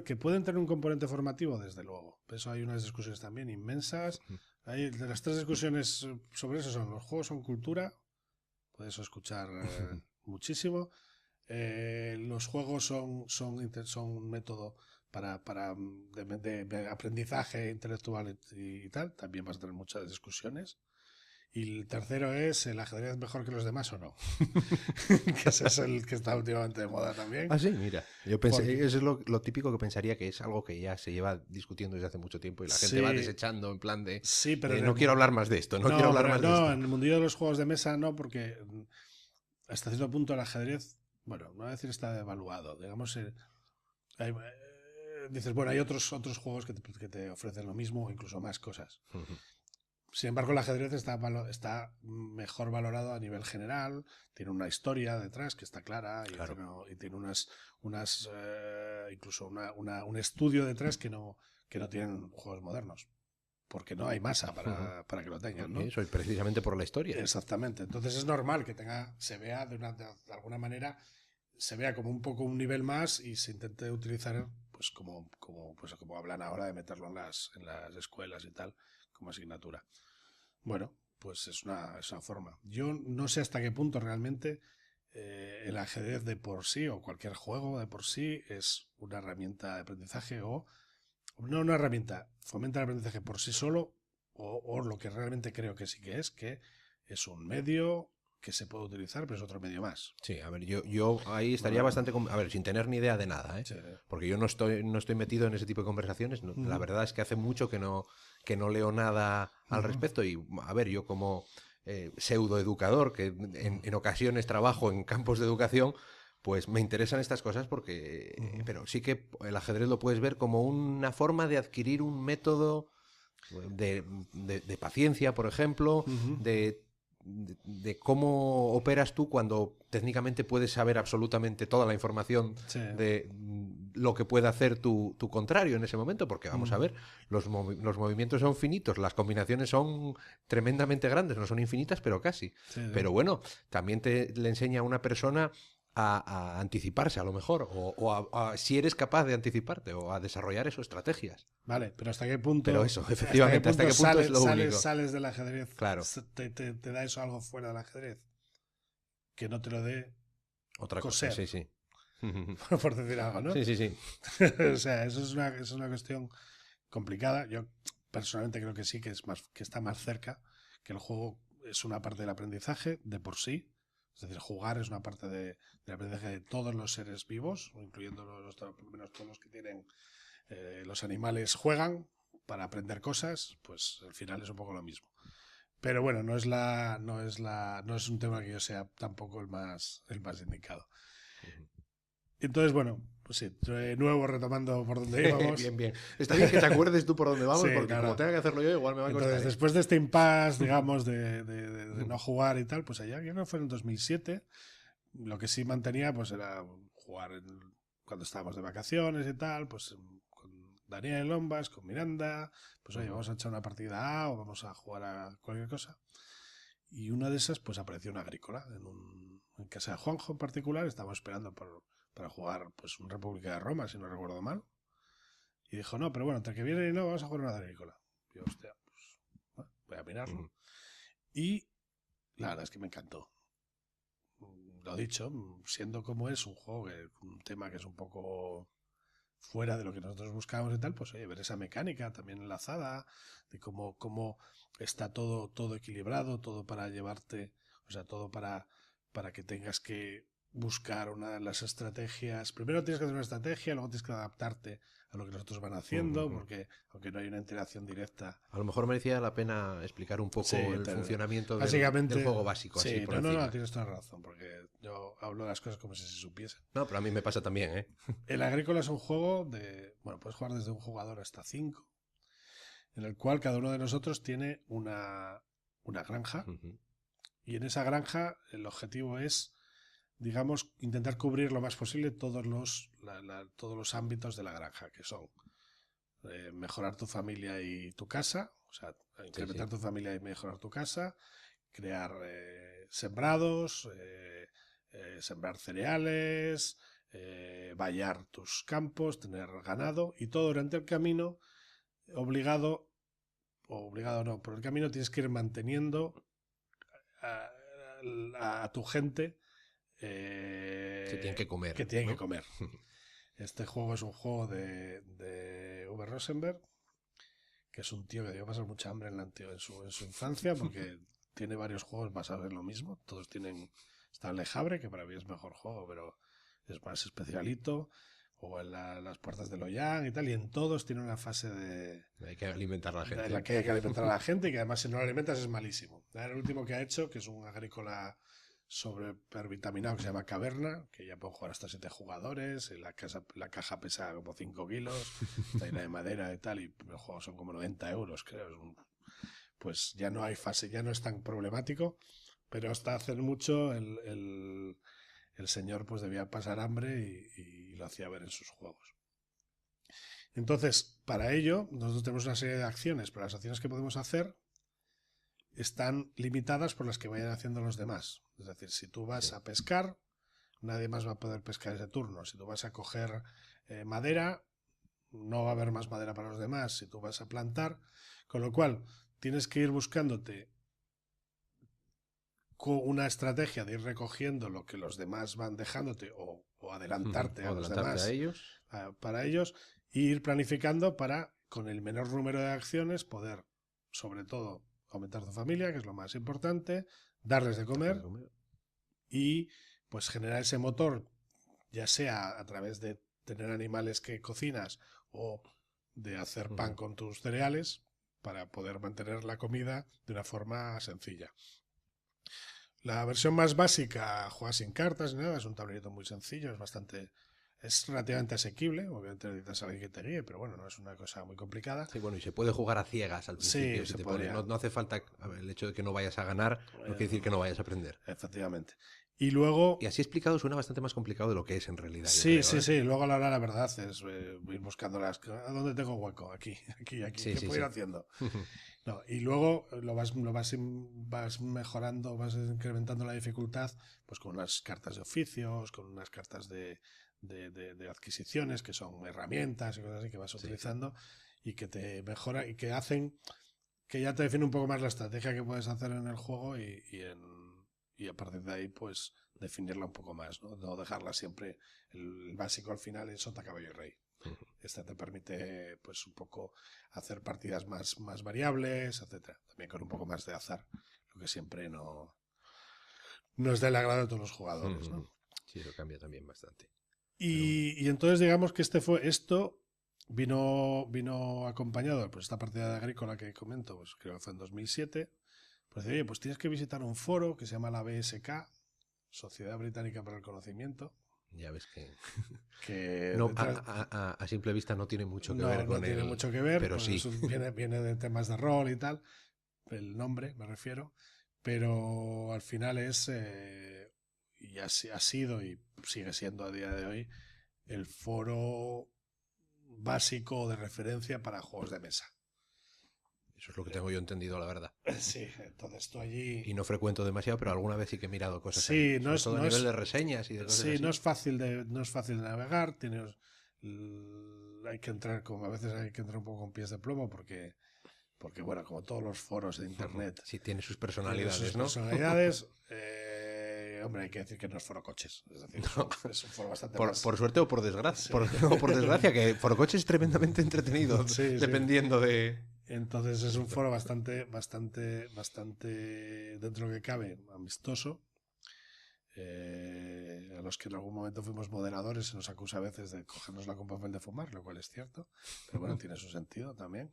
que pueden tener un componente formativo, desde luego. Por eso hay unas discusiones también inmensas. De las 3 discusiones sobre eso los juegos son cultura, puedes escuchar muchísimo. Los juegos son un método de aprendizaje intelectual y tal, también vas a tener muchas discusiones. Y el tercero es el ajedrez mejor que los demás o no. Que ese es el que está últimamente de moda también. Ah, sí, mira. Yo pensé, Porque- eso es lo típico que pensaría que es algo que ya se lleva discutiendo desde hace mucho tiempo y la gente va Sí, desechando en plan sí, pero de no quiero hablar más de esto, no quiero no, hablar pero más de no, esto. en el mundillo de los juegos de mesa no, porque hasta cierto punto el ajedrez, bueno, no voy a decir está devaluado, digamos, dices, bueno, hay otros juegos que te ofrecen lo mismo o incluso más cosas. Ujú. Sin embargo, el ajedrez está mejor valorado a nivel general, tiene una historia detrás que está clara Claro. y tiene incluso un estudio detrás que no tienen juegos modernos, porque no hay masa Ujú. para que lo tengan, ¿no? Eso, y precisamente por la historia. Exactamente. Entonces es normal que se vea de alguna manera, se vea como un poco un nivel más y se intente utilizar pues como hablan ahora de meterlo en las escuelas y tal, como asignatura. Bueno, pues es una forma. Yo no sé hasta qué punto realmente el ajedrez de por sí o cualquier juego de por sí es una herramienta de aprendizaje o no una herramienta, fomenta el aprendizaje por sí solo o lo que realmente creo que es un medio que se puede utilizar, pero es otro medio más. Sí, a ver, yo ahí estaría Bueno, bastante... A ver, sin tener ni idea de nada, ¿eh? sí. Porque yo no estoy metido en ese tipo de conversaciones. La Ujú, verdad es que hace mucho que no leo nada al ujú, respecto y, a ver, yo como pseudoeducador, que ujú, en ocasiones trabajo en campos de educación, pues me interesan estas cosas ujú. pero sí que el ajedrez lo puedes ver como una forma de adquirir un método de paciencia, por ejemplo, Ujú. de cómo operas tú cuando técnicamente puedes saber absolutamente toda la información Sí. de lo que puede hacer tu contrario en ese momento, porque vamos a Ujú. ver, los movimientos son finitos, las combinaciones son tremendamente grandes, no son infinitas, pero casi. Sí, sí. Pero bueno, también le enseña a una persona a anticiparse a lo mejor, si eres capaz de anticiparte o a desarrollar esas estrategias. Vale, pero Pero eso, hasta qué efectivamente, hasta punto qué punto es lo único. sales del ajedrez, Claro, te da eso algo fuera del ajedrez que no te lo dé otra cosa, coser, sí, sí. por decir algo, ¿no? Sí, sí, sí. O sea, eso es una cuestión complicada. Yo personalmente creo que sí, que está más cerca, que el juego es una parte del aprendizaje de por sí. Es decir, jugar es una parte del aprendizaje de todos los seres vivos, incluyendo por lo menos todos los que tienen los animales juegan para aprender cosas, pues al final es un poco lo mismo. Pero bueno, no es un tema que yo sea tampoco el más indicado. Entonces, bueno, pues sí, de nuevo retomando por donde íbamos. Bien, bien. Está bien que te acuerdes tú por dónde Sí, vamos, porque no, como no. tenga que hacerlo yo, igual me va a Entonces, costar, ¿eh? después de este impasse, digamos, de no jugar y tal, pues allá, yo creo que fue en el 2007, lo que sí mantenía, pues era jugar cuando estábamos de vacaciones y tal, pues con Daniel Lombas, con Miranda, pues oye, vamos a echar una partida A o vamos a jugar a cualquier cosa. Y una de esas, pues apareció una agrícola en casa de Juanjo en particular, estábamos esperando para jugar pues un República de Roma, si no recuerdo mal. Y dijo, no, pero bueno, entre que viene y no, vamos a jugar una agrícola. Y yo, hostia, pues bueno, voy a mirarlo. Y la verdad es que me encantó. Lo dicho, siendo como es un juego, un tema que es un poco fuera de lo que nosotros buscamos y tal, pues oye, ver esa mecánica también enlazada, de cómo está todo equilibrado, todo para llevarte, o sea, todo para que tengas que buscar una de las estrategias. Primero tienes que hacer una estrategia, luego tienes que adaptarte a lo que los otros van haciendo, porque aunque no hay una interacción directa. A lo mejor merecía la pena explicar un Sí, poco el funcionamiento del básicamente, juego básico, así sí, por no, encima. tienes toda la razón, porque yo hablo de las cosas como si se supiesen. No, pero a mí me pasa también, ¿eh? El Agrícola es un juego bueno, puedes jugar desde un jugador hasta 5, en el cual cada uno de nosotros tiene una granja, y en esa granja el objetivo es, digamos, intentar cubrir lo más posible todos los ámbitos de la granja, que son mejorar tu familia y tu casa, o sea, Sí, sí. incrementar tu familia y mejorar tu casa, crear sembrados, sembrar cereales, vallar tus campos, tener ganado y todo durante el camino, obligado, o obligado no, por el camino tienes que ir manteniendo a tu gente Que tienen que que comer, tienen que ¿no? comer. Este juego es un juego de Uwe Rosenberg, que es un tío que debió pasar mucha hambre en su infancia, porque tiene varios juegos basados en lo mismo. Todos tienen... Está el Lejabre, que para mí es mejor juego, pero es más especialito. O en las puertas de Loyang y tal. Y en todos tiene una fase de... Hay que alimentar a la gente. En la que hay que alimentar a la gente y que además si no lo alimentas es malísimo. El último que ha hecho, que es un agrícola supervitaminado que se llama Caverna, que ya pueden jugar hasta 7 jugadores, y la caja pesa como 5 kilos, está llena de madera y tal, y los juegos son como 90 euros, creo. Pues ya no hay fase, ya no es tan problemático, pero hasta hace mucho el señor pues debía pasar hambre y lo hacía ver en sus juegos. Entonces, para ello, nosotros tenemos una serie de acciones, pero las acciones que podemos hacer están limitadas por las que vayan haciendo los demás. Es decir, si tú vas a pescar, nadie más va a poder pescar ese turno. Si tú vas a coger madera, no va a haber más madera para los demás. Si tú vas a plantar, con lo cual tienes que ir buscándote una estrategia de ir recogiendo lo que los demás van dejándote o adelantarte a los demás a ellos. Para ellos e ir planificando para, con el menor número de acciones, poder, sobre todo, aumentar tu familia, que es lo más importante, darles de comer y pues generar ese motor, ya sea a través de tener animales que cocinas o de hacer pan con tus cereales para poder mantener la comida de una forma sencilla. La versión más básica juega sin cartas ni nada, es un tablerito muy sencillo, es relativamente asequible, obviamente necesitas a alguien que te guíe, pero bueno, no es una cosa muy complicada. Sí, bueno, y se puede jugar a ciegas al principio. Sí, si te pones, no hace falta, el hecho de que no vayas a ganar, no quiere decir que no vayas a aprender. Efectivamente. Y luego... Y así explicado suena bastante más complicado de lo que es en realidad. Sí, creo, sí. Luego a la hora la verdad es ir buscando ¿a dónde tengo hueco? Aquí. Sí, ¿Qué puedo ir haciendo? No, y luego vas mejorando, vas incrementando la dificultad pues con unas cartas de oficios, con unas cartas de adquisiciones, que son herramientas y cosas así que vas utilizando y que te mejora y que hacen que ya te define un poco más la estrategia que puedes hacer en el juego y a partir de ahí pues definirla un poco más, no dejarla siempre el básico al final es sota, caballo y rey. Esta te permite pues un poco hacer partidas más variables, etcétera, también con un poco más de azar, lo que siempre no es del agrado de todos los jugadores, ¿no? Sí, eso cambia también bastante. Y entonces digamos que esto vino acompañado, pues esta partida de agrícola que comento, pues creo que fue en 2007. Pues oye, pues tienes que visitar un foro que se llama la BSK, Sociedad Británica para el Conocimiento. Ya ves que no, a simple vista no tiene mucho que ver con no tiene mucho que ver, pero pues sí. Viene de temas de rol y tal, el nombre me refiero, pero al final es, y ha sido y sigue siendo a día de hoy, el foro básico de referencia para juegos de mesa. Eso es lo que tengo yo entendido, la verdad. Sí, entonces tú allí... Y no frecuento demasiado, pero alguna vez sí que he mirado cosas. Sí, ahí, todo a nivel de reseñas y de cosas así. No es fácil de navegar, hay que entrar a veces hay que entrar un poco con pies de plomo porque bueno, como todos los foros de internet... Sí, tiene sus personalidades, ¿no? Hombre, hay que decir que no es foro coches. Es decir, es un foro bastante por suerte o por desgracia. Por desgracia, que foro coches es tremendamente entretenido, dependiendo de... Entonces es un foro bastante, dentro de lo que cabe, amistoso. A los que en algún momento fuimos moderadores se nos acusa a veces de cogernos la con papel de fumar, lo cual es cierto. Pero bueno, tiene su sentido también.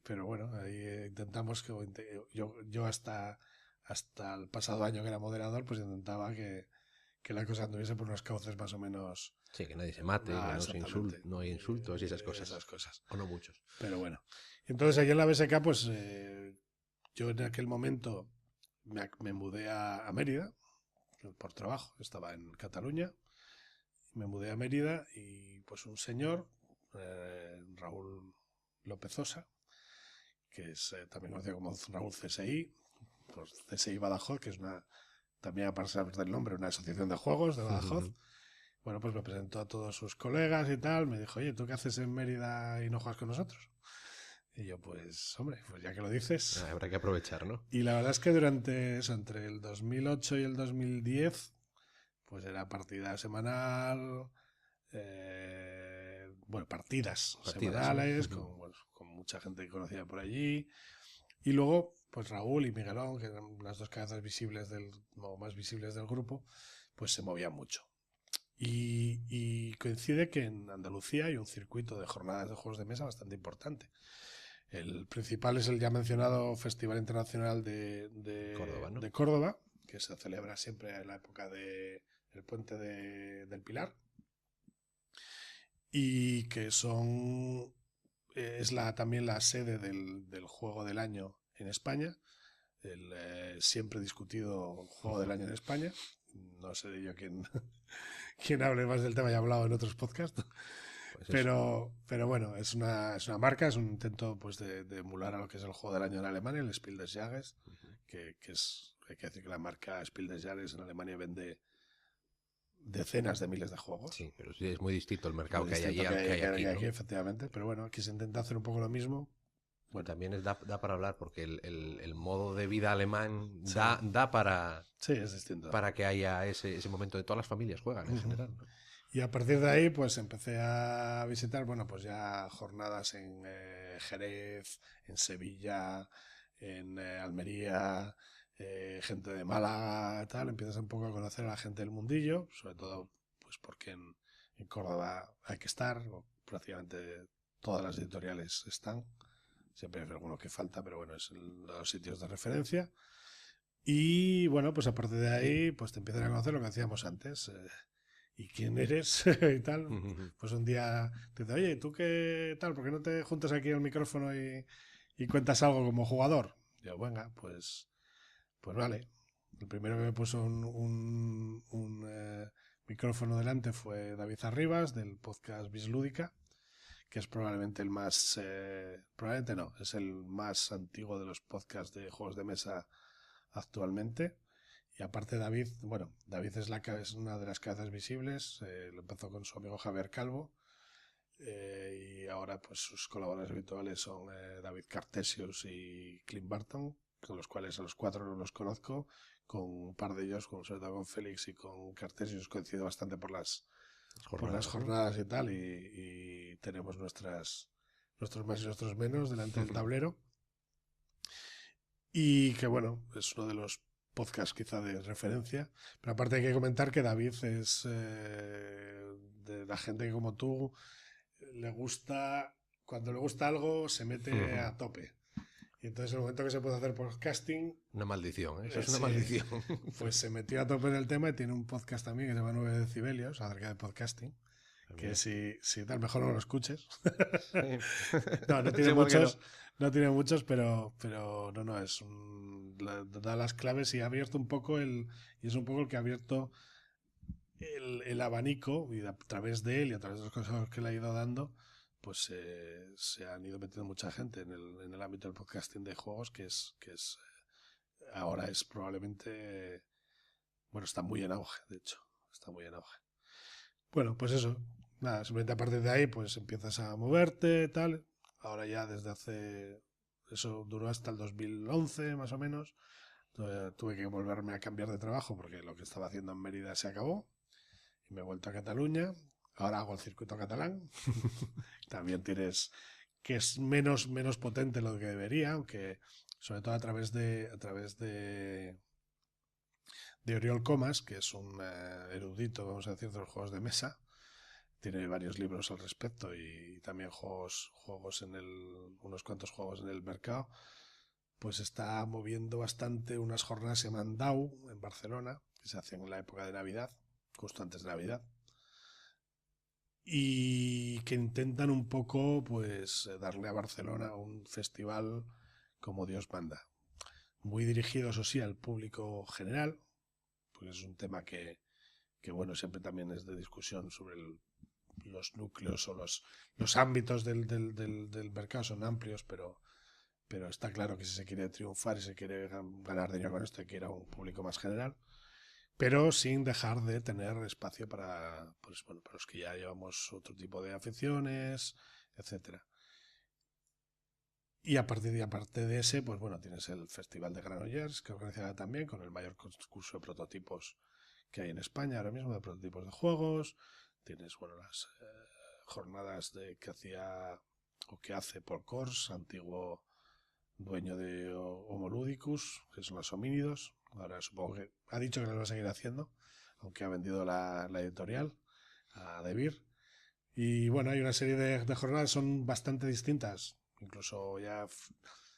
Pero bueno, ahí intentamos que yo hasta el pasado año que era moderador, pues intentaba que la cosa anduviese por unos cauces más o menos... Sí, que nadie se mate, que no hay insultos y esas cosas. O no muchos. Pero bueno. Entonces allí en la BSK, pues yo en aquel momento me mudé a Mérida por trabajo. Estaba en Cataluña. Me mudé a Mérida y pues un señor, Raúl López Osa, que es también conocido como Raúl CSI, pues CSI Badajoz, que es también a pesar del nombre, una asociación de juegos de Badajoz. Bueno, pues me presentó a todos sus colegas y tal. Me dijo, oye, ¿tú qué haces en Mérida y no juegas con nosotros? Y yo, pues, hombre, pues ya que lo dices... Habrá que aprovechar, ¿no? Y la verdad es que durante eso, entre el 2008 y el 2010, pues era partida semanal... partidas semanales, con mucha gente que conocía por allí. Y luego pues Raúl y Miguelón, que eran las dos cabezas visibles o más visibles del grupo, pues se movían mucho. Y coincide que en Andalucía hay un circuito de jornadas de juegos de mesa bastante importante. El principal es el ya mencionado Festival Internacional Córdoba, ¿no? de Córdoba, que se celebra siempre en la época del Puente del Pilar, y que es también la sede del Juego del Año en España, el siempre discutido Juego del Año en España. No sé yo quién hable más del tema, ya he hablado en otros podcasts. Pues Pero bueno, es una marca, es un intento pues de emular a lo que es el Juego del Año en Alemania, el Spiel des Jahres, hay que decir que la marca Spiel des Jahres en Alemania vende decenas de miles de juegos. Sí, pero sí es muy distinto el mercado Muy que hay allí distinto al que hay aquí, ¿no? efectivamente. Pero bueno, aquí se intenta hacer un poco lo mismo. Bueno, También da para hablar porque el modo de vida alemán sí, da sí, es distinto. para que haya ese momento de todas las familias juegan en general, ¿no? Y a partir de ahí, pues empecé a visitar, bueno, pues ya jornadas en Jerez, en Sevilla, en Almería, gente de Málaga, tal. Empiezas un poco a conocer a la gente del mundillo, sobre todo, pues porque en Córdoba hay que estar, o prácticamente todas las editoriales están. Siempre hay alguno que falta, pero bueno, es los sitios de referencia. Y bueno, pues a partir de ahí, pues te empiezan a conocer lo que hacíamos antes. ¿Y quién eres? y tal. Pues un día te dice, oye, ¿tú qué tal? ¿Por qué no te juntas aquí al micrófono y cuentas algo como jugador? Y yo, venga, pues vale. El primero que me puso un micrófono delante fue David Arribas, del podcast Bislúdica, que es probablemente el más... probablemente no, es el más antiguo de los podcasts de juegos de mesa actualmente. Y aparte David, bueno, David es una de las cabezas visibles, lo empezó con su amigo Javier Calvo, y ahora pues sus colaboradores habituales son David Cartesius y Clint Barton, con los cuales a los cuatro no los conozco, con un par de ellos, sobre todo con Félix y con Cartesius, coincido bastante por las jornadas y tal, y tenemos nuestros más y nuestros menos delante del tablero. Y que bueno, es uno de los podcasts quizá de referencia. Pero aparte hay que comentar que David es de la gente que como tú le gusta, cuando le gusta algo se mete a tope. Y entonces el momento que se puede hacer podcasting... Una maldición, ¿eh? Eso es una sí, maldición. pues se metió a tope en el tema y tiene un podcast también que se llama 9 decibelios acerca de podcasting. Que si tal, mejor no lo escuches. No tiene muchos, no tiene muchos, pero no, da las claves y ha abierto un poco y es un poco el que ha abierto el abanico, y a través de él y a través de los consejos que le ha ido dando, pues se han ido metiendo mucha gente en el ámbito del podcasting de juegos, que es ahora es probablemente, bueno, está muy en auge, de hecho, está muy en auge. Bueno, pues eso, nada, simplemente a partir de ahí pues empiezas a moverte, tal. Ahora ya desde eso duró hasta el 2011 más o menos. Tuve que volverme a cambiar de trabajo porque lo que estaba haciendo en Mérida se acabó y me he vuelto a Cataluña. Ahora hago el circuito catalán. También tienes que es menos potente lo que debería, aunque sobre todo a través de Oriol Comas, que es un erudito, vamos a decir, de los juegos de mesa. Tiene varios libros al respecto y también unos cuantos juegos en el mercado. Pues está moviendo bastante unas jornadas que se llaman DAO en Barcelona, que se hacen en la época de Navidad, justo antes de Navidad, y que intentan un poco pues darle a Barcelona un festival como Dios manda. Muy dirigido, eso sí, al público general, porque es un tema que bueno, siempre también es de discusión sobre los núcleos o los ámbitos del mercado son amplios, pero está claro que si se quiere triunfar y se quiere ganar dinero con esto, hay que ir a un público más general, pero sin dejar de tener espacio para los que ya llevamos otro tipo de aficiones, etcétera. Y aparte de ese, pues bueno, tienes el Festival de Granollers, que organiza también con el mayor concurso de prototipos que hay en España ahora mismo, de prototipos de juegos. Tienes, bueno, las jornadas que hacía o que hace Paul Kors, antiguo dueño de Homoludicus, que son los homínidos. Ahora supongo que ha dicho que lo va a seguir haciendo, aunque ha vendido la editorial a De Beer. Y bueno, hay una serie de jornadas, son bastante distintas, incluso ya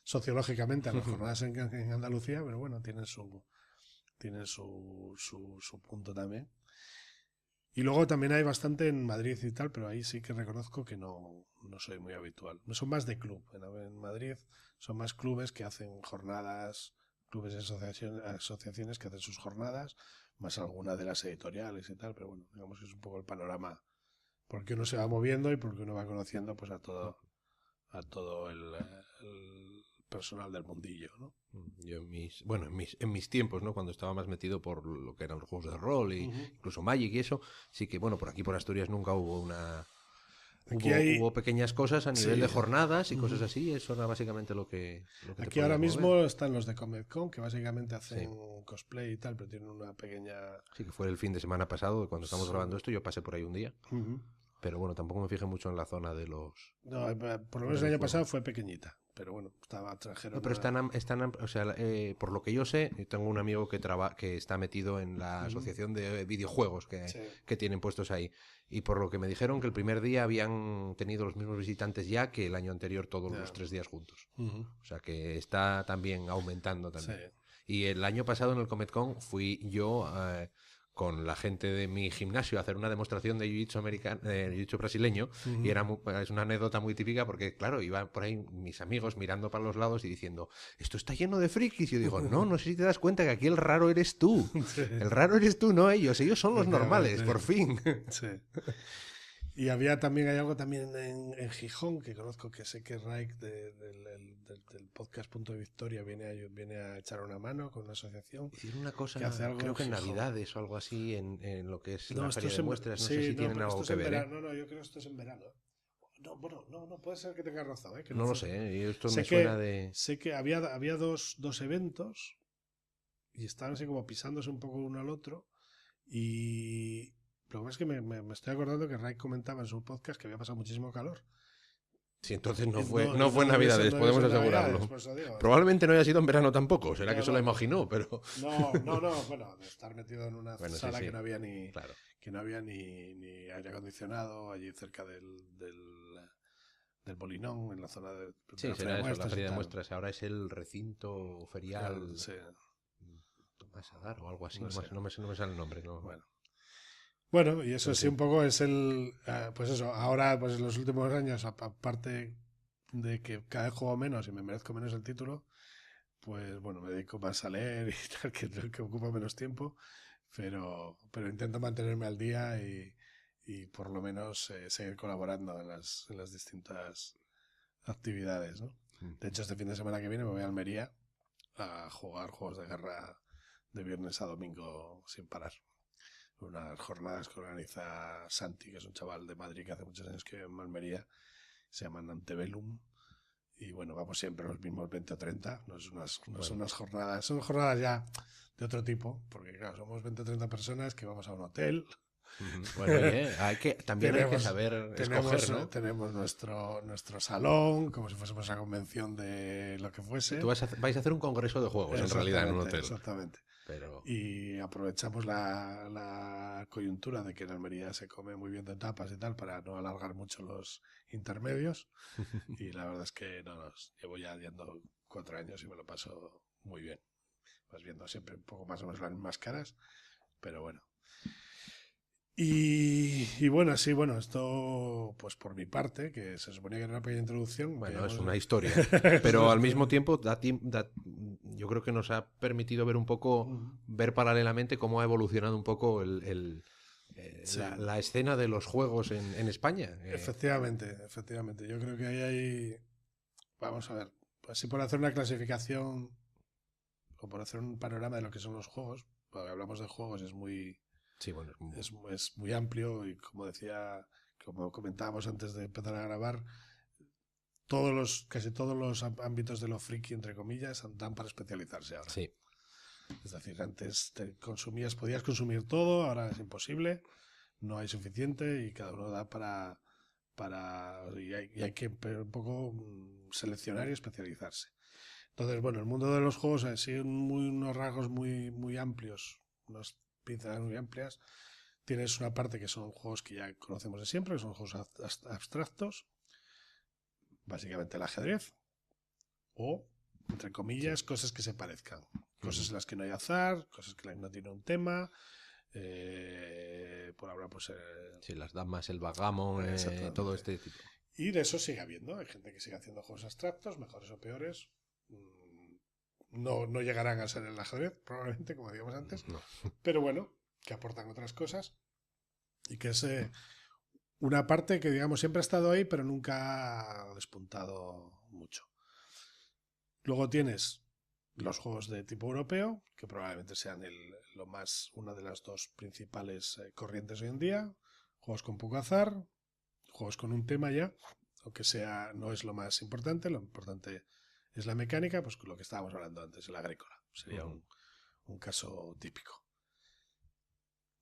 sociológicamente, a las jornadas en Andalucía, pero bueno, tienen su punto también. Y luego también hay bastante en Madrid y tal, pero ahí sí que reconozco que no soy muy habitual. Son más de club. En Madrid son más clubes que hacen jornadas, clubes y asociaciones que hacen sus jornadas, más alguna de las editoriales y tal, pero bueno, digamos que es un poco el panorama, porque uno se va moviendo y porque uno va conociendo pues a todo el personal del mundillo, ¿no? Yo en mis tiempos, ¿no? Cuando estaba más metido por lo que eran los juegos de rol y incluso Magic y eso, sí que bueno, por aquí por Asturias nunca hubo hubo pequeñas cosas a nivel de jornadas y cosas así. Eso era básicamente lo que aquí ahora mismo están los de Comic Con, que básicamente hacen cosplay y tal, pero tienen una pequeña... Sí, que fue el fin de semana pasado, cuando estamos grabando esto, yo pasé por ahí un día. Pero bueno, tampoco me fijé mucho en la zona de los... No, por lo menos el año pasado fue pequeñita, pero bueno, estaba extranjero. No, pero o sea, por lo que yo sé, tengo un amigo que está metido en la asociación de videojuegos que tienen puestos ahí. Y por lo que me dijeron que el primer día habían tenido los mismos visitantes ya que el año anterior todos los 3 días juntos. O sea que está también aumentando también. Sí. Y el año pasado en el Comic Con fui yo... con la gente de mi gimnasio a hacer una demostración de jiu-jitsu brasileño, y es una anécdota muy típica porque, claro, iban por ahí mis amigos mirando para los lados y diciendo, esto está lleno de frikis. Y yo digo, no sé si te das cuenta que aquí el raro eres tú. Sí. El raro eres tú, no ellos son los normales, por fin. Sí. Y hay algo también en Gijón, que conozco, que sé que Raik del podcast Punto de Victoria viene a echar una mano con una asociación. Hicieron una cosa, creo que en Navidades o algo así, en lo que es la feria de muestras, no sé si tienen algo que ver. No, yo creo que esto es en verano. No, puede ser que tenga razón. Que no lo sé, esto me suena de... Sé que había dos eventos y estaban así como pisándose un poco uno al otro, y... Lo que pasa es que me estoy acordando que Ray comentaba en su podcast que había pasado muchísimo calor. Sí, entonces no fue Navidades, podemos asegurarlo. Probablemente no haya sido en verano tampoco, será que se lo imaginó, pero... No, bueno, de estar metido en una sala que no había que no había ni aire acondicionado allí cerca del Molinón, en la zona de la feria de muestras. La feria de muestras ahora es el recinto ferial Tomás Adar o algo así, no me sale el nombre, ¿no? Bueno, y eso sí un poco es pues eso, ahora pues en los últimos años, aparte de que cada vez juego menos y me merezco menos el título, pues bueno, me dedico más a leer y tal, que ocupa menos tiempo, pero intento mantenerme al día y por lo menos seguir colaborando en las distintas actividades, ¿no? De hecho, este fin de semana que viene me voy a Almería a jugar juegos de guerra de viernes a domingo sin parar. Unas jornadas que organiza Santi, que es un chaval de Madrid que hace muchos años que vive en Almería, se llaman Antebellum, y bueno, vamos siempre los mismos 20 o 30, no son unas jornadas, son jornadas ya de otro tipo, porque claro, somos 20 o 30 personas que vamos a un hotel. Bueno, también hay que saber escoger, ¿no? Tenemos nuestro salón, como si fuésemos a convención de lo que fuese. Vais a hacer un congreso de juegos, en realidad, en un hotel. Exactamente. Y aprovechamos la coyuntura de que en Almería se come muy bien de tapas y tal, para no alargar mucho los intermedios. Y la verdad es que llevo ya yendo 4 años y me lo paso muy bien. Vas viendo siempre un poco más o menos las mismas caras, pero bueno. Y bueno, sí, esto pues por mi parte, que se suponía que era una pequeña introducción. Bueno, es una historia, pero al mismo tiempo yo creo que nos ha permitido ver un poco, ver paralelamente cómo ha evolucionado un poco la escena de los juegos en España. Efectivamente. Yo creo que ahí hay... Vamos a ver, pues sí, por hacer una clasificación o por hacer un panorama de lo que son los juegos, porque hablamos de juegos, es muy... Sí, bueno, es muy amplio y como comentábamos antes de empezar a grabar, casi todos los ámbitos de lo friki, entre comillas, dan para especializarse ahora. Sí. Es decir, antes podías consumir todo, ahora es imposible, no hay suficiente y cada uno da y hay que un poco seleccionar y especializarse. Entonces, bueno, el mundo de los juegos así unos rasgos muy amplios, unas pinceladas muy amplias. Tienes una parte que son juegos que ya conocemos de siempre, que son juegos abstractos, básicamente el ajedrez, o, entre comillas, cosas que se parezcan. Cosas en las que no hay azar, cosas que no tiene un tema. Por ahora, pues. Sí, las damas, el backgammon, todo este tipo. Y de eso sigue habiendo. Hay gente que sigue haciendo juegos abstractos, mejores o peores. No llegarán a ser el ajedrez, probablemente, como decíamos antes. No. Pero bueno, que aportan otras cosas. Y que es una parte que, digamos, siempre ha estado ahí, pero nunca ha despuntado mucho. Luego tienes los juegos de tipo europeo, que probablemente sean una de las dos principales corrientes hoy en día. Juegos con poco azar, juegos con un tema ya, aunque no es lo más importante. Lo importante es la mecánica, pues lo que estábamos hablando antes, el agrícola. Sería un caso típico.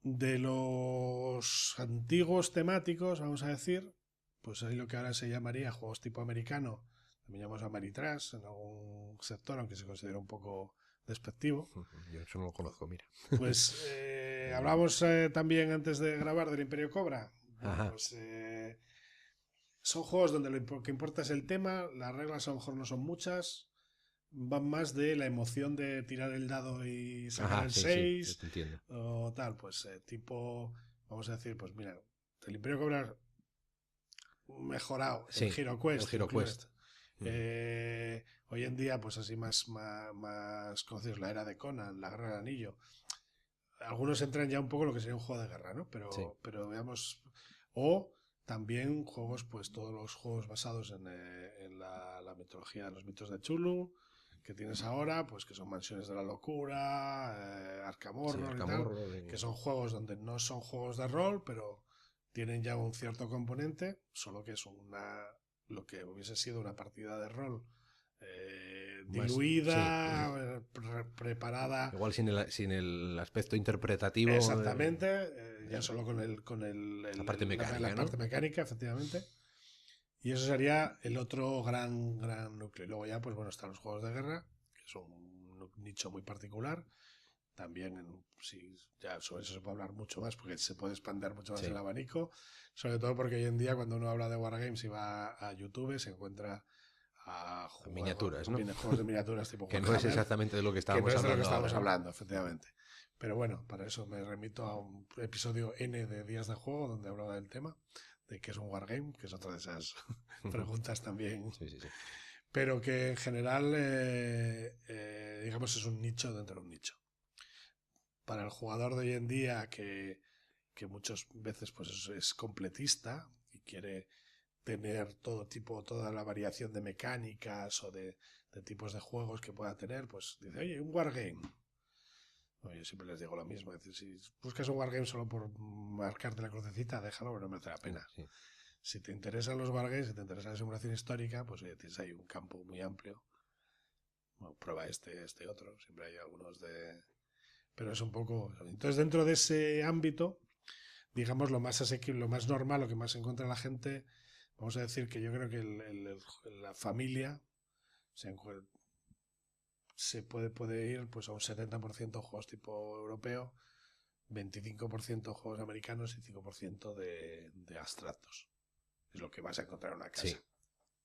De los antiguos temáticos, vamos a decir, pues hay lo que ahora se llamaría juegos tipo americano. También llamamos Ameritrash en algún sector, aunque se considera un poco despectivo. Yo eso no lo conozco, mira. Pues hablamos también antes de grabar del Imperio Cobra. Bueno, pues, son juegos donde lo que importa es el tema, las reglas a lo mejor no son muchas, van más de la emoción de tirar el dado y sacar el 6 o tal, pues tipo, vamos a decir, pues mira, el Imperio Cobra mejorado, el HeroQuest. El HeroQuest. Hoy en día, pues así más conocidos, la era de Conan, la Guerra del Anillo. Algunos entran ya un poco en lo que sería un juego de guerra, ¿no? Pero veamos. O también juegos, pues todos los juegos basados en la mitología, los mitos de Cthulhu, que tienes ahora, pues que son Mansiones de la Locura, Arkham Horror y tal, que son juegos donde no son juegos de rol, pero tienen ya un cierto componente, solo que es lo que hubiese sido una partida de rol diluida, preparada. Igual sin el aspecto interpretativo. Exactamente, ya solo con la parte mecánica. La parte mecánica, efectivamente. Y eso sería el otro gran núcleo. Y luego ya, pues bueno, están los juegos de guerra, que son un nicho muy particular. También, ya sobre eso se puede hablar mucho más, porque se puede expandir mucho más el abanico. Sobre todo porque hoy en día, cuando uno habla de Wargames y va a YouTube, se encuentra a miniaturas, ¿no? Juegos de miniaturas tipo que no es exactamente de lo que estábamos hablando, efectivamente. Pero bueno, para eso me remito a un episodio N de Días de Juego, donde hablaba del tema, de qué es un Wargame, que es otra de esas preguntas también. Sí. Pero que en general, digamos, es un nicho dentro de un nicho. Para el jugador de hoy en día, que muchas veces pues es completista y quiere tener toda la variación de mecánicas o de tipos de juegos que pueda tener, pues dice, oye, un wargame. Yo siempre les digo lo mismo, es decir, si buscas un wargame solo por marcarte la crucecita, déjalo, pero no merece la pena. Sí. Si te interesan los wargames, si te interesa la simulación histórica, pues oye, tienes ahí un campo muy amplio. Bueno, prueba este otro, siempre hay algunos pero es un poco. Entonces, dentro de ese ámbito, digamos, lo más asequible, lo más normal, lo que más encuentra la gente, vamos a decir que yo creo que la familia se puede ir pues a un 70% juegos tipo europeo, 25% juegos americanos y 5% de abstractos. Es lo que vas a encontrar en una casa,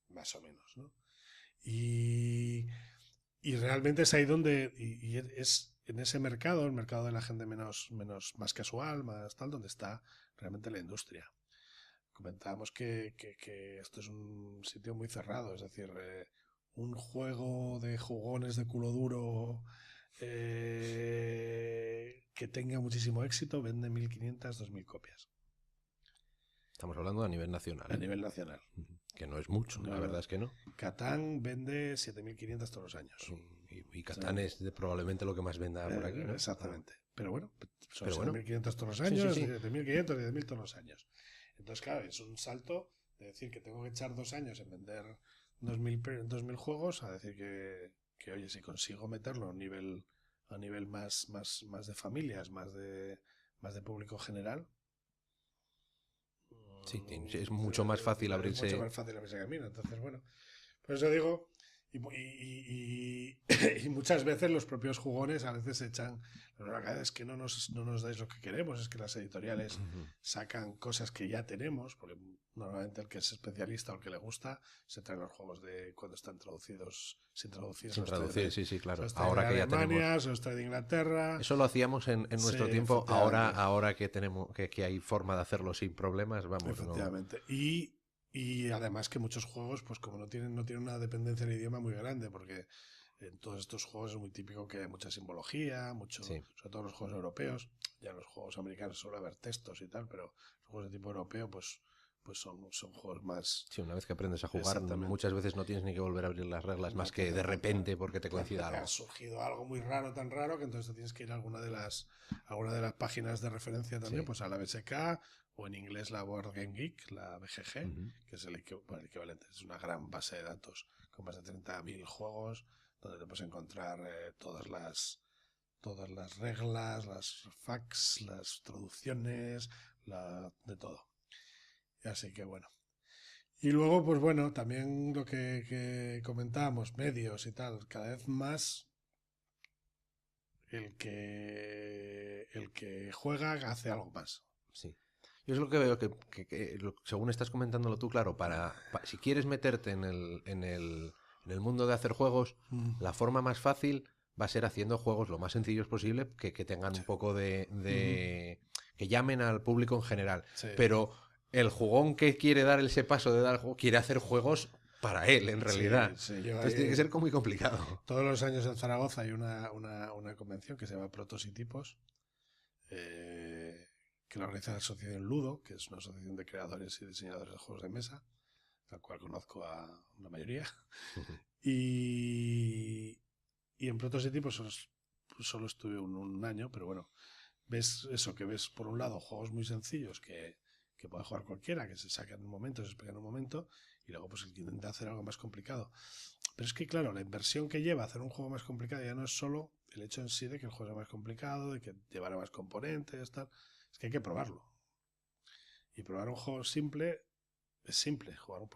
más o menos, ¿no? Y realmente es ahí donde y es en ese mercado, el mercado de la gente más casual, más tal, donde está realmente la industria. Comentábamos que esto es un sitio muy cerrado, es decir, un juego de jugones de culo duro que tenga muchísimo éxito vende 1.500, 2.000 copias. Estamos hablando a nivel nacional. A nivel nacional. Que no es mucho, la verdad es que no. Catán vende 7.500 todos los años. Y Catán es probablemente lo que más venda por aquí, ¿no? Exactamente. Pero bueno, son 7.500 todos los años, 7.500, 10.000 todos los años. Entonces, claro, es un salto de decir que tengo que echar 2 años en vender 2.000 juegos a decir que oye, si consigo meterlo a nivel más de familias, más de público general. Sí, es mucho más fácil abrirse. Mucho más fácil abrirse camino. Entonces, bueno, por eso digo, Y muchas veces los propios jugones a veces echan, es que no nos dais lo que queremos, es que las editoriales sacan cosas que ya tenemos, porque normalmente el que es especialista o el que le gusta se trae los juegos de cuando están traducidos, sin traducir. Sin traducir, sí, claro. Ahora que Alemania, ya tenemos... se los trae de Inglaterra. Eso lo hacíamos en nuestro tiempo, ahora que tenemos que hay forma de hacerlo sin problemas, vamos. Efectivamente. ¿No? Y además que muchos juegos, pues como no tienen una dependencia del idioma muy grande, porque en todos estos juegos es muy típico que hay mucha simbología, sobre todo los juegos europeos. Ya en los juegos americanos suele haber textos y tal, pero los juegos de tipo europeo, pues son juegos más... Sí, una vez que aprendes a jugar, muchas veces no tienes ni que volver a abrir las reglas, más que de repente porque te coincida algo. Ha surgido algo muy raro, tan raro, que entonces te tienes que ir a alguna de las páginas de referencia también, pues a la BSK, o en inglés la Board Game Geek, la BGG, que es el equivalente. Es una gran base de datos con más de 30.000 juegos, donde te puedes encontrar todas las reglas, las facts, las traducciones, de todo. Así que bueno. Y luego, pues bueno, también lo que comentábamos, medios y tal, cada vez más el que juega hace algo más. Sí. Yo es lo que veo que según estás comentándolo tú, claro, si quieres meterte en el mundo de hacer juegos, la forma más fácil va a ser haciendo juegos lo más sencillos posible, que tengan un poco de que llamen al público en general. Sí. Pero el jugón que quiere dar ese paso de dar juego quiere hacer juegos para él, en realidad. Sí, entonces tiene que ser muy complicado. Todos los años en Zaragoza hay una convención que se llama Protos y Tipos, que la organiza la Asociación Ludo, que es una asociación de creadores y diseñadores de juegos de mesa, la cual conozco a la mayoría. Y en Protos y Tipos solo estuve un año, pero bueno, ves eso, que ves por un lado juegos muy sencillos que puede jugar cualquiera, que se sacan en un momento, se explican en un momento, y luego pues el que intenta hacer algo más complicado. Pero es que claro, la inversión que lleva a hacer un juego más complicado ya no es solo el hecho en sí de que el juego sea más complicado, de que llevará más componentes, tal. Es que hay que probarlo. Y probar un juego simple es simple. Jugar un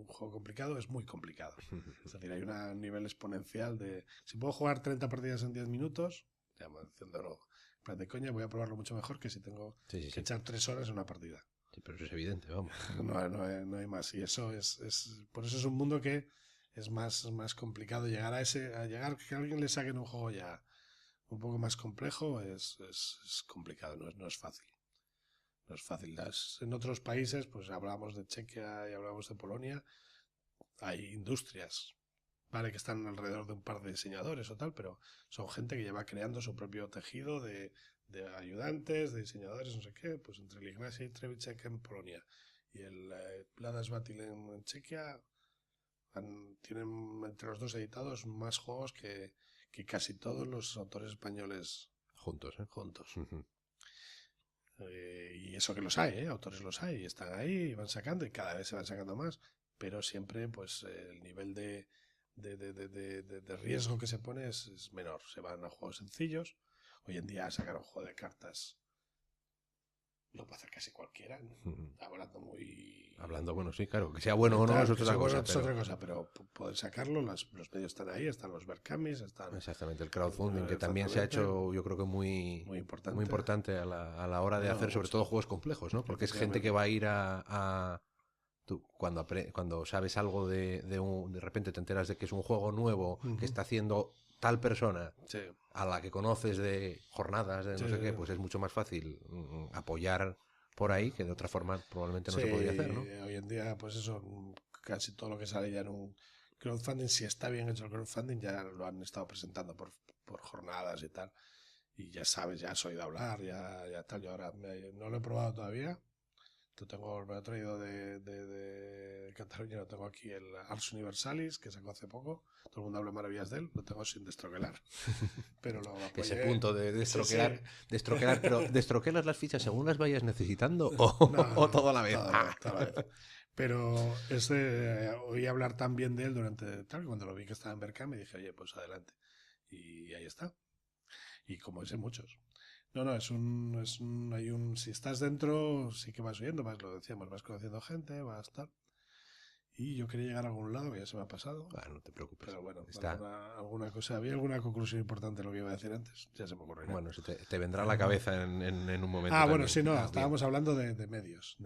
juego complicado es muy complicado. Es decir, hay un nivel exponencial de... Si puedo jugar 30 partidas en 10 minutos, ya me diciéndolo en plan de coña, voy a probarlo mucho mejor que si tengo que echar 3 horas en una partida. Sí, pero eso es evidente, vamos. No hay más. Y eso es... Por eso es un mundo que es más complicado. Llegar que a alguien le saquen un juego ya un poco más complejo es complicado, no es fácil. No es fácil. En otros países, pues hablábamos de Chequia y hablábamos de Polonia, hay industrias, vale, que están alrededor de un par de diseñadores o tal, pero son gente que lleva creando su propio tejido de ayudantes, de diseñadores, no sé qué, pues entre el Ignacy Trzewiczek en Polonia y el Bladas Batil en Chequia, tienen entre los dos editados más juegos que casi todos los autores españoles juntos. Y eso que los hay, autores los hay, y están ahí, y van sacando, y cada vez se van sacando más, pero siempre pues el nivel de riesgo que se pone es menor. Se van a juegos sencillos. Hoy en día sacar un juego de cartas lo puede hacer casi cualquiera, hablando bueno, sí, claro, que sea bueno o no es otra cosa, pero poder sacarlo, los medios están ahí, están los Berkamis, están... Exactamente, el crowdfunding, que también se ha hecho, yo creo que muy importante a la hora de hacer, sobre todo juegos complejos, ¿no? Porque es gente que va a ir tú, cuando sabes algo de repente te enteras de que es un juego nuevo que está haciendo tal persona a la que conoces de jornadas, de no sé qué, pues es mucho más fácil apoyar por ahí, que de otra forma probablemente no se podría hacer, ¿no? Hoy en día, pues eso, casi todo lo que sale ya en un crowdfunding, si está bien hecho el crowdfunding, ya lo han estado presentando por jornadas y tal, y ya sabes, ya has oído hablar, ya tal. Yo ahora no lo he probado todavía. Me lo he traído de Cataluña, lo tengo aquí, el Ars Universalis, que sacó hace poco. Todo el mundo habla maravillas de él, lo tengo sin destroquelar. Pero lo apoyé. Ese punto de destroquelar, pero ¿destroquelas las fichas según las vayas necesitando o toda la vez? Toda la vez. Pero oí hablar tan bien de él durante tal, cuando lo vi que estaba en Berkham, me dije, oye, pues adelante. Y ahí está. Y como ese, muchos. No, si estás dentro, sí que vas oyendo, lo decíamos, vas conociendo gente, vas tal. Y yo quería llegar a algún lado, que ya se me ha pasado. No te preocupes. Pero bueno, Está... alguna cosa, había alguna conclusión importante de lo que iba a decir antes. Ya se me ocurrirá. Bueno, se te vendrá a la cabeza en un momento. Bueno, sí, no, estábamos hablando de medios.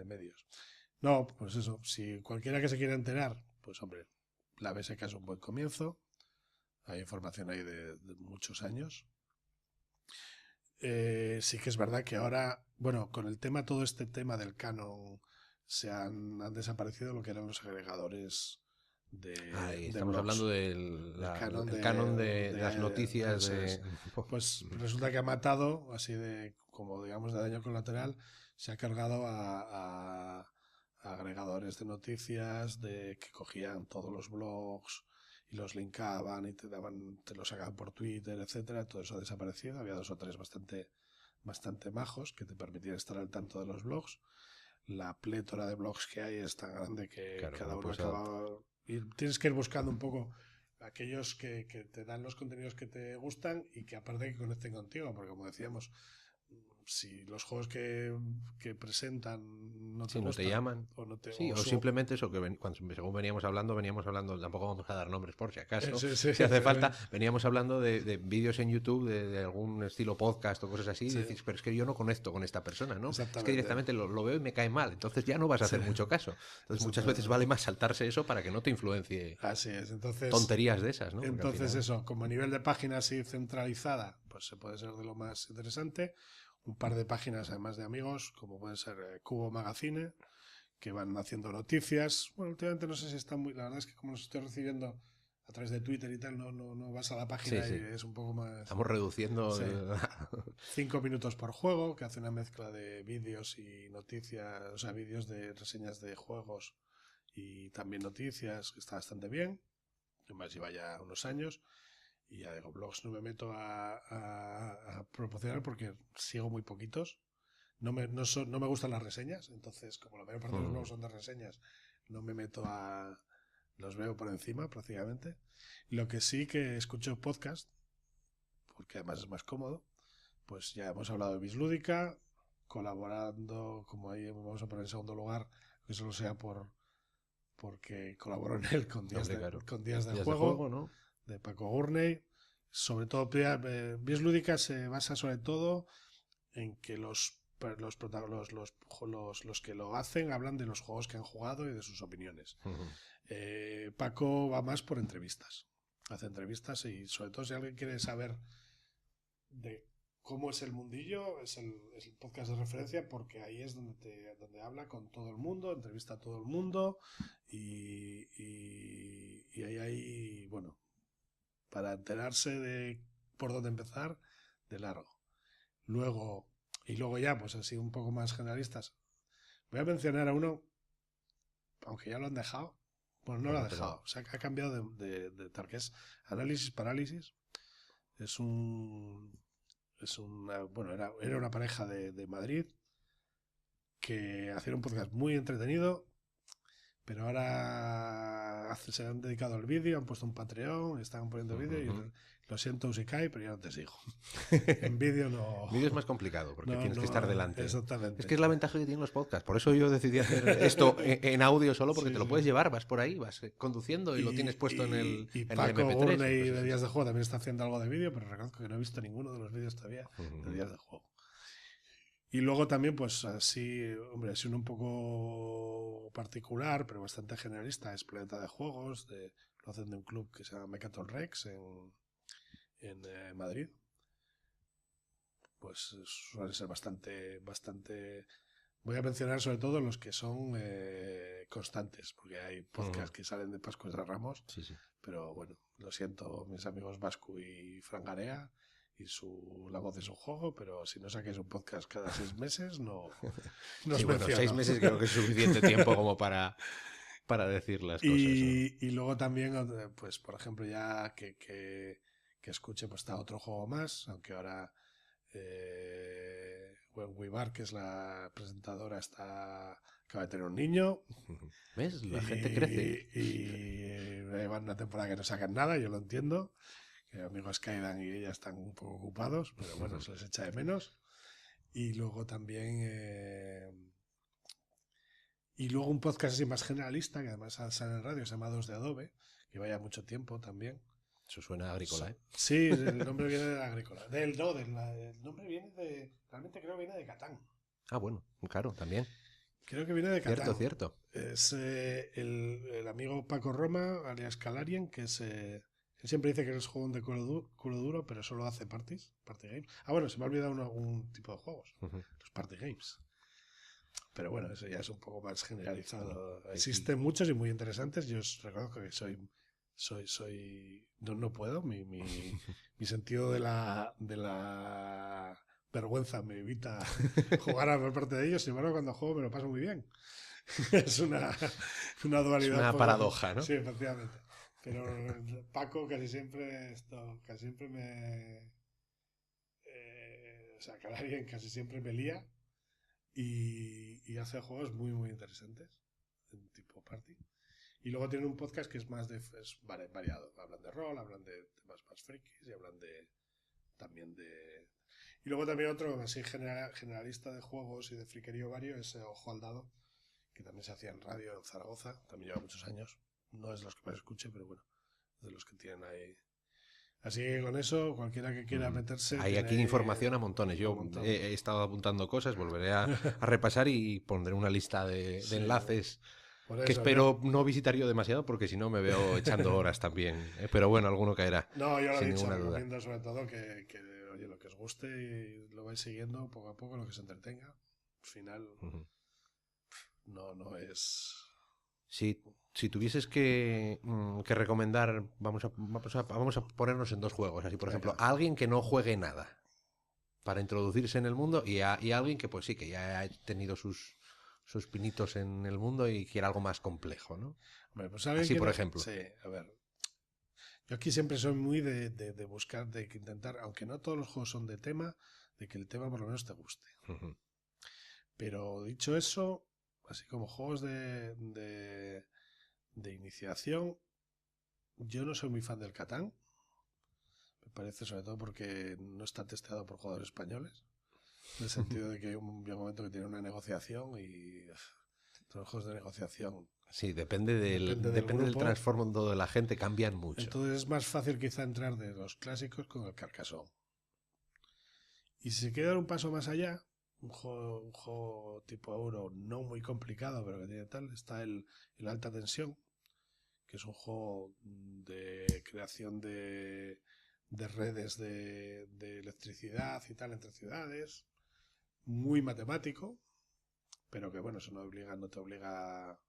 No, pues eso, si cualquiera que se quiera enterar, pues hombre, la BSK es un buen comienzo. Hay información ahí de muchos años. Sí que es verdad que ahora, bueno, con el tema, todo este tema del canon, han desaparecido lo que eran los agregadores estamos hablando del canon de las noticias. Pues resulta que ha matado, así como digamos de daño colateral, se ha cargado a agregadores de noticias que cogían todos los blogs y los linkaban y te los sacaban por Twitter, etcétera. Todo eso ha desaparecido. Había 2 o 3 bastante majos que te permitían estar al tanto de los blogs. La plétora de blogs que hay es tan grande que cada uno acaba... Y tienes que ir buscando un poco aquellos que te dan los contenidos que te gustan y que aparte que conecten contigo, porque como decíamos, si los juegos que presentan no te gustan, no te llaman, o simplemente eso, que según veníamos hablando, tampoco vamos a dar nombres por si acaso, si hace falta, veníamos hablando de vídeos en YouTube de algún estilo podcast o cosas así, y decís, pero es que yo no conecto con esta persona, ¿no? Es que directamente lo veo y me cae mal, entonces ya no vas a hacer mucho caso. Entonces muchas veces vale más saltarse eso para que no te influencie. Así es, entonces tonterías de esas, ¿no? Entonces eso, como a nivel de página así centralizada, pues se puede ser de lo más interesante. Un par de páginas además de amigos, como pueden ser Cubo Magazine, que van haciendo noticias. Bueno, últimamente no sé si están muy... La verdad es que como los estoy recibiendo a través de Twitter y tal, no vas a la página y es un poco más... Estamos reduciendo... 5 minutos por juego, que hace una mezcla de vídeos y noticias, o sea, vídeos de reseñas de juegos y también noticias, que está bastante bien. Además lleva ya unos años. Y ya digo, blogs no me meto a proporcionar porque sigo muy poquitos. No me gustan las reseñas, entonces como la mayor parte de los blogs son de reseñas, no me meto los veo por encima prácticamente. Lo que sí que escucho podcast, porque además es más cómodo, pues ya hemos hablado de Bislúdica, colaborando, como ahí vamos a poner en segundo lugar, que solo sea porque colaboro en él con Días de Juego, ¿no? De Paco Gurney. Sobre todo, Bislúdica se basa sobre todo en que los que lo hacen hablan de los juegos que han jugado y de sus opiniones. Paco va más por entrevistas. Hace entrevistas y sobre todo si alguien quiere saber de cómo es el mundillo, es el podcast de referencia porque ahí es donde habla con todo el mundo, entrevista a todo el mundo y ahí hay, bueno, para enterarse de por dónde empezar, de largo. Luego ya, pues así un poco más generalistas. Voy a mencionar a uno, aunque ya lo han dejado. Bueno, no lo ha dejado. O sea, ha cambiado de tal que es Análisis Parálisis. Era una pareja de Madrid que hacía un podcast muy entretenido, pero ahora se han dedicado al vídeo, han puesto un Patreon, están poniendo vídeo y lo siento Usikai, pero ya no te sigo. En vídeo no... Vídeo es más complicado porque tienes que estar delante. Exactamente. Es que es la ventaja que tienen los podcasts. Por eso yo decidí hacer esto en audio solo, porque te lo puedes llevar, vas por ahí, vas conduciendo y lo tienes puesto en el Paco MP3. Gurney de Días de Juego también está haciendo algo de vídeo, pero reconozco que no he visto ninguno de los vídeos todavía de Días de Juego. Y luego también, pues así, hombre, es uno un poco particular, pero bastante generalista, es Planeta de Juegos, lo hacen de un club que se llama Mechaton Rex en Madrid. Pues suelen ser bastante... Voy a mencionar sobre todo los que son constantes, porque hay podcasts que salen de Pascu de Ramos, pero bueno, lo siento, mis amigos Vascu y Frangarea, y la voz de su juego, pero si no saquéis un podcast cada 6 meses, no os menciono. 6 meses creo que es suficiente tiempo como para decir las cosas. Y luego también, pues por ejemplo, ya que escuche, pues está otro juego más, aunque ahora When We Bar, que es la presentadora, acaba de tener un niño. ¿Ves? La gente crece. Y van una temporada que no sacan nada, yo lo entiendo. Que amigos Kaidan y ella están un poco ocupados, pero bueno, se les echa de menos. Y luego también Y luego un podcast así más generalista, que además sale en radio, se llama Dos de Adobe, que vaya mucho tiempo también. Eso suena agrícola, ¿eh? Sí, el nombre viene de la agrícola. El nombre viene realmente creo que viene de Catán. Ah, bueno, claro, también. Creo que viene de Catán. Cierto. Es el amigo Paco Roma, alias Calarien, que es... él siempre dice que es juego de culo duro, pero solo hace party games. Ah, bueno, se me ha olvidado un tipo de juegos, los party games. Pero bueno, eso ya es un poco más generalizado. Existen muchos y muy interesantes. Yo os reconozco que no puedo. Mi sentido de la vergüenza me evita jugar a parte de ellos. Sin embargo, cuando juego me lo paso muy bien. Es una dualidad. Es una paradoja, ¿no? Sí, efectivamente. Pero Paco casi siempre me... o sea, Calarien casi siempre me lía y hace juegos muy, muy interesantes en tipo party. Y luego tienen un podcast que es más variado. Hablan de rol, hablan de temas más frikis y hablan también de... Y luego también otro así generalista de juegos y de friquerío vario es Ojo al Dado, que también se hacía en radio en Zaragoza, también lleva muchos años. No es de los que más escuche, pero bueno, es de los que tienen ahí. Así que con eso, cualquiera que quiera meterse... Hay aquí información a montones. Yo he estado apuntando cosas, volveré a repasar y pondré una lista de enlaces que espero no visitar yo demasiado, porque si no me veo echando horas también. Pero bueno, alguno caerá. No, yo lo he dicho, recomiendo sobre todo que oye, lo que os guste y lo vais siguiendo poco a poco, lo que se entretenga. Al final, no es... Si tuvieses que recomendar, vamos a ponernos en dos juegos. Así, por ejemplo, a alguien que no juegue nada para introducirse en el mundo y a alguien que pues sí, que ya ha tenido sus pinitos en el mundo y quiere algo más complejo, ¿no? Hombre, pues así, por ejemplo. Sí, a ver. Yo aquí siempre soy muy de buscar, de intentar, aunque no todos los juegos son de tema, de que el tema por lo menos te guste. Pero dicho eso, así como juegos de iniciación, yo no soy muy fan del Catán. Me parece, sobre todo porque no está testeado por jugadores españoles. En el sentido de que hay un momento que tiene una negociación y todos los juegos de negociación. Sí, depende del trasfondo de la gente, cambian mucho. Entonces es más fácil quizá entrar de los clásicos con el Carcassonne. Y si se quiere dar un paso más allá, un juego tipo euro no muy complicado, pero que tiene tal, está el Alta Tensión, que es un juego de creación de redes de electricidad y tal entre ciudades, muy matemático, pero que bueno, eso no te obliga.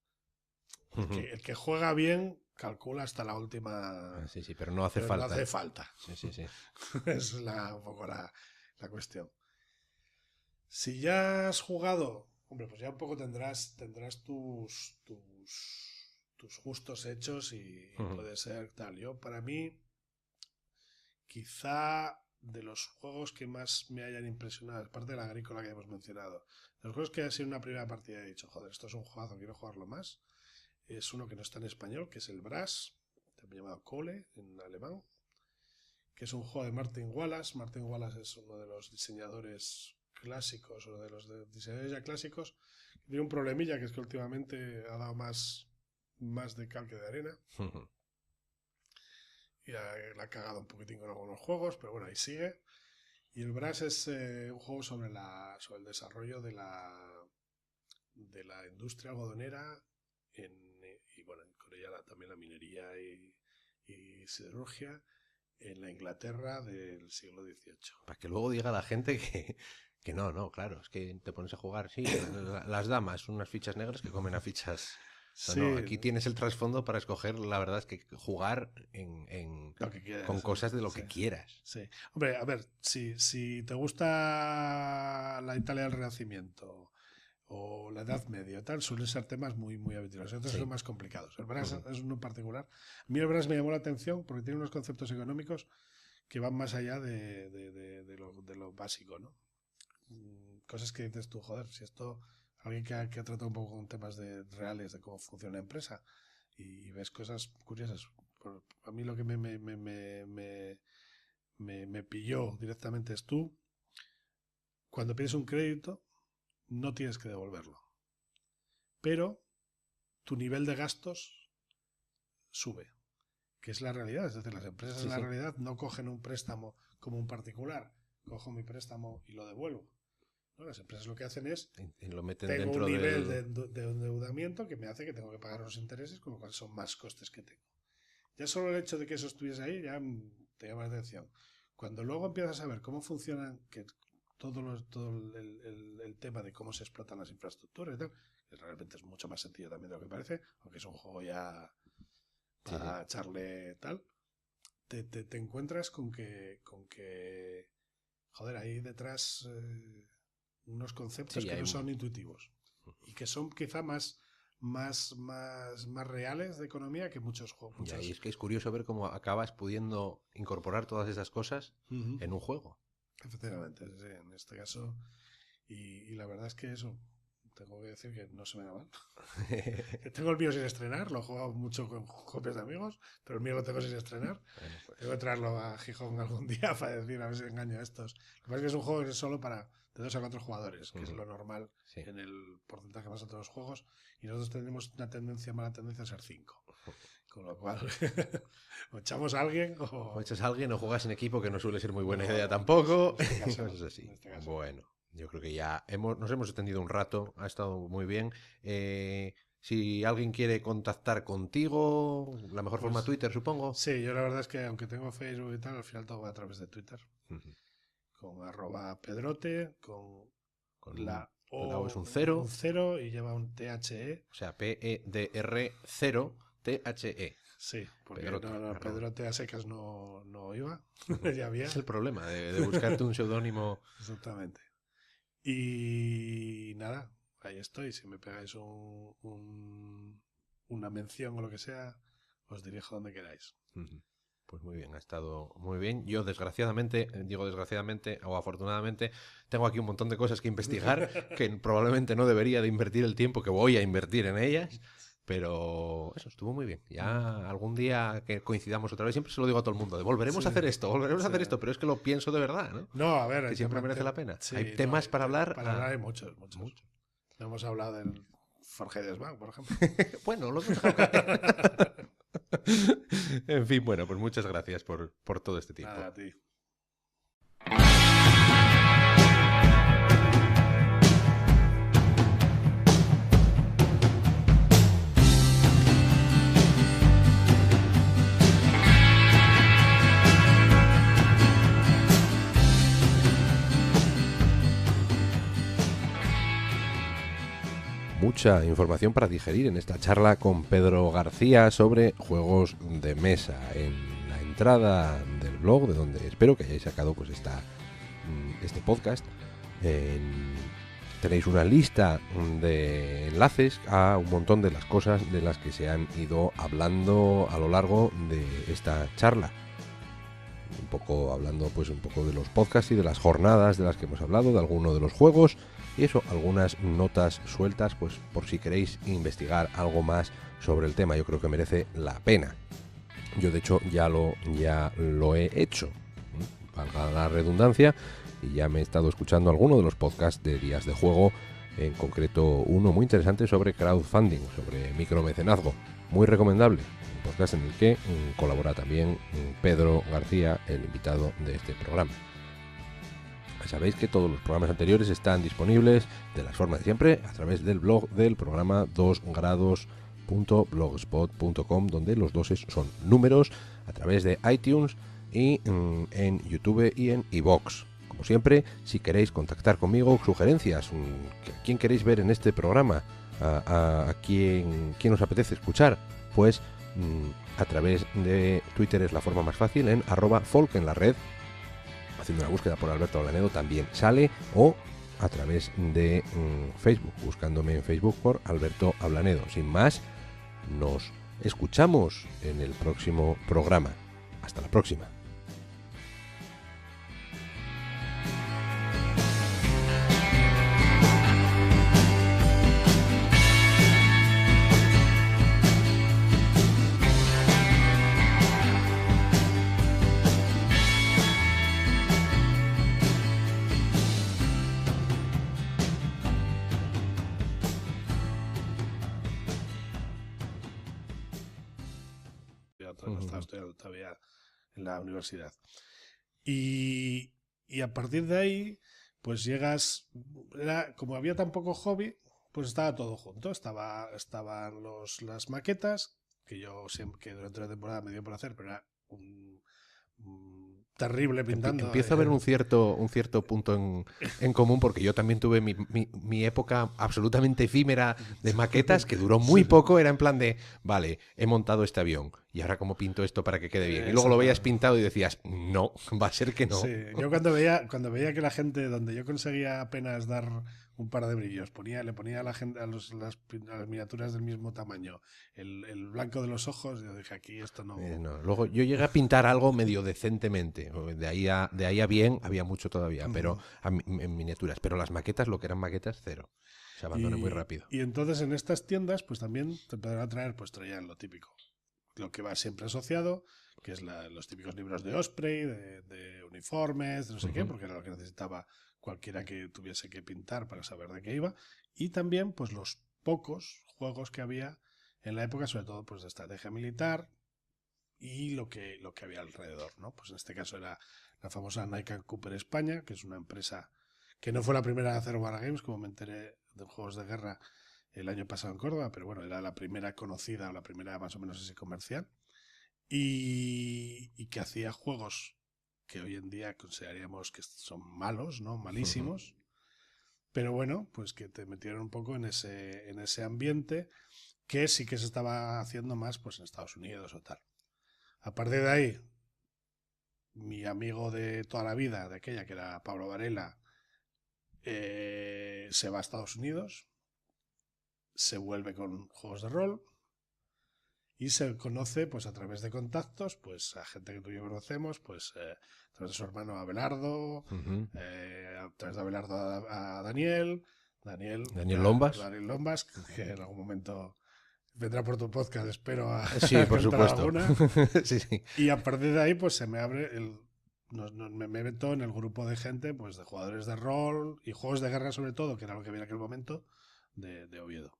El que juega bien calcula hasta la última. Sí, pero no hace falta. No hace falta. Sí. Es un poco la cuestión. Si ya has jugado, hombre, pues ya un poco tendrás tus gustos hechos y puede ser tal. Yo, para mí, quizá de los juegos que más me hayan impresionado, aparte de la agrícola que hemos mencionado, de los juegos que ha sido una primera partida y he dicho, joder, esto es un juegazo, quiero jugarlo más, es uno que no está en español, que es el Brass, también llamado Cole en alemán, que es un juego de Martin Wallace. Martin Wallace es uno de los diseñadores clásicos, o de los diseñadores ya clásicos, que tiene un problemilla, que es que últimamente ha dado más de cal que de arena. Y la ha cagado un poquitín con algunos juegos, pero bueno, ahí sigue. Y el Brass es un juego sobre el desarrollo de la industria algodonera y bueno, con ella también la minería y siderurgia en la Inglaterra del siglo XVIII. Para que luego diga la gente que no, claro, es que te pones a jugar, sí, las damas, unas fichas negras que comen a fichas... Sí. No, aquí tienes el trasfondo para escoger, la verdad es que jugar con cosas de lo que quieras. Sí. Hombre, a ver, si te gusta la Italia del Renacimiento o la Edad Media, tal, suelen ser temas muy, muy habituales. Otros son más complicados. El Brass es uno en particular. A mí el Brass me llamó la atención porque tiene unos conceptos económicos que van más allá de lo básico, ¿no? Cosas que dices tú, joder, si esto... Alguien que ha tratado un poco con temas reales de cómo funciona la empresa y ves cosas curiosas. A mí lo que me pilló directamente es tú, cuando pides un crédito, no tienes que devolverlo. Pero tu nivel de gastos sube, que es la realidad. Es decir, las empresas en la realidad no cogen un préstamo como un particular, cojo mi préstamo y lo devuelvo. ¿No? Las empresas lo que hacen es, lo meten tengo dentro un nivel de endeudamiento que me hace que tengo que pagar los intereses, con lo cual son más costes que tengo. Ya solo el hecho de que eso estuviese ahí ya te llama la atención. Cuando luego empiezas a ver cómo funcionan, que todo el tema de cómo se explotan las infraestructuras y tal, que realmente es mucho más sencillo también de lo que parece, aunque es un juego ya para echarle tal, te encuentras con que joder, hay detrás unos conceptos que no son intuitivos y que son quizá más reales de economía que muchos juegos. Y es que es curioso ver cómo acabas pudiendo incorporar todas esas cosas en un juego. Efectivamente, sí, en este caso. Y la verdad es que eso, tengo que decir que no se me da mal. Tengo el mío sin estrenar, lo he jugado mucho con copias de amigos, pero el mío lo tengo sin estrenar. Bueno, pues. Tengo que traerlo a Gijón algún día para decir a ver si engaño a estos. Lo que pasa es que es un juego que es solo para de 2 a 4 jugadores, que es lo normal en el porcentaje más alto de los juegos, y nosotros tenemos una mala tendencia a ser 5. Con lo cual, o echamos a alguien o echas a alguien o juegas en equipo, que no suele ser muy buena idea tampoco. Caso, así. Bueno, yo creo que ya nos hemos extendido un rato, ha estado muy bien. Si alguien quiere contactar contigo, la mejor forma Twitter, supongo. Sí, yo la verdad es que aunque tengo Facebook y tal, al final todo va a través de Twitter. Con @pedrote, con la O es un 0. Un 0 y lleva un THE. O sea, PEDR 0 THE. Sí, porque Pedrote a secas no iba. Ya había. Es el problema de buscarte un seudónimo. Exactamente. Y nada, ahí estoy. Si me pegáis una mención o lo que sea, os dirijo donde queráis. Pues muy bien, ha estado muy bien. Yo desgraciadamente o afortunadamente, tengo aquí un montón de cosas que investigar que probablemente no debería de invertir el tiempo que voy a invertir en ellas. Pero eso estuvo muy bien. Ya algún día que coincidamos otra vez, siempre se lo digo a todo el mundo, volveremos a hacer esto, pero es que lo pienso de verdad, ¿no? No, a ver, que siempre merece la pena. Sí, hay temas para hablar. Para hablar hay muchos. No hemos hablado del Forge Bank, por ejemplo. Bueno, lo hemos dejado. En fin, bueno, pues muchas gracias por todo este tiempo. Nada, a ti. Mucha información para digerir en esta charla con Pedro García sobre juegos de mesa. En la entrada del blog, de donde espero que hayáis sacado pues este podcast, tenéis una lista de enlaces a un montón de las cosas de las que se han ido hablando a lo largo de esta charla. Un poco de los podcasts y de las jornadas de las que hemos hablado, de alguno de los juegos. Y eso, algunas notas sueltas, pues por si queréis investigar algo más sobre el tema. Yo creo que merece la pena. Yo de hecho ya lo he hecho, valga la redundancia, y ya me he estado escuchando alguno de los podcasts de Días de Juego, en concreto uno muy interesante sobre crowdfunding, sobre micromecenazgo, muy recomendable. Un podcast en el que colabora también Pedro García, el invitado de este programa. Sabéis que todos los programas anteriores están disponibles de las formas de siempre a través del blog del programa 2grados.blogspot.com, donde los 2 son números, a través de iTunes y en YouTube y en iVoox. Como siempre, si queréis contactar conmigo, sugerencias, ¿a quién queréis ver en este programa? ¿A quién os apetece escuchar? Pues a través de Twitter es la forma más fácil, en @folk en la red. Haciendo una búsqueda por Alberto Ablanedo también sale, o a través de Facebook, buscándome en Facebook por Alberto Ablanedo. Sin más, nos escuchamos en el próximo programa. Hasta la próxima. estaba estudiando todavía en la universidad. Y a partir de ahí, pues llegas, como había tan poco hobby, pues estaba todo junto. Estaban las maquetas, que durante la temporada me dio por hacer, pero era un terrible pintando. Empiezo a ver un cierto punto en común, porque yo también tuve mi época absolutamente efímera de maquetas, que duró muy poco. Era en plan de, vale, he montado este avión, y ahora cómo pinto esto para que quede bien. Y luego lo veías pintado y decías, no, va a ser que no. Sí, yo cuando veía que la gente, donde yo conseguía apenas dar un par de brillos, le ponía a la gente a las miniaturas del mismo tamaño el blanco de los ojos, yo dije, aquí esto no... No. Luego yo llegué a pintar algo medio decentemente. De ahí a bien había mucho todavía, pero en miniaturas. Pero las maquetas, lo que eran maquetas, cero. Se abandonó muy rápido. Y entonces en estas tiendas, pues también te podrán traer, pues traían lo típico, lo que va siempre asociado, que es los típicos libros de Osprey, de uniformes, de no sé qué, porque era lo que necesitaba cualquiera que tuviese que pintar para saber de qué iba. Y también, pues los pocos juegos que había en la época, sobre todo pues de estrategia militar y lo que había alrededor, ¿no? Pues en este caso era la famosa Nike Cooper España, que es una empresa que no fue la primera en hacer wargames, como me enteré de juegos de guerra el año pasado en Córdoba, pero bueno, era la primera conocida o la primera más o menos así comercial, y que hacía juegos que hoy en día consideraríamos que son malos, ¿no? Malísimos, pero bueno, pues que te metieron un poco en ese ambiente que sí que se estaba haciendo más pues en Estados Unidos o tal. A partir de ahí, mi amigo de toda la vida, de aquella, que era Pablo Varela, se va a Estados Unidos, se vuelve con juegos de rol y se conoce pues a través de contactos pues a gente que tú y yo conocemos, pues a través de su hermano Abelardo, a través de Abelardo a Daniel Lombas, que en algún momento vendrá por tu podcast, espero, sí, por supuesto. Sí. Y a partir de ahí pues se me abre me meto en el grupo de gente, pues de jugadores de rol y juegos de guerra sobre todo, que era lo que había en aquel momento, de Oviedo.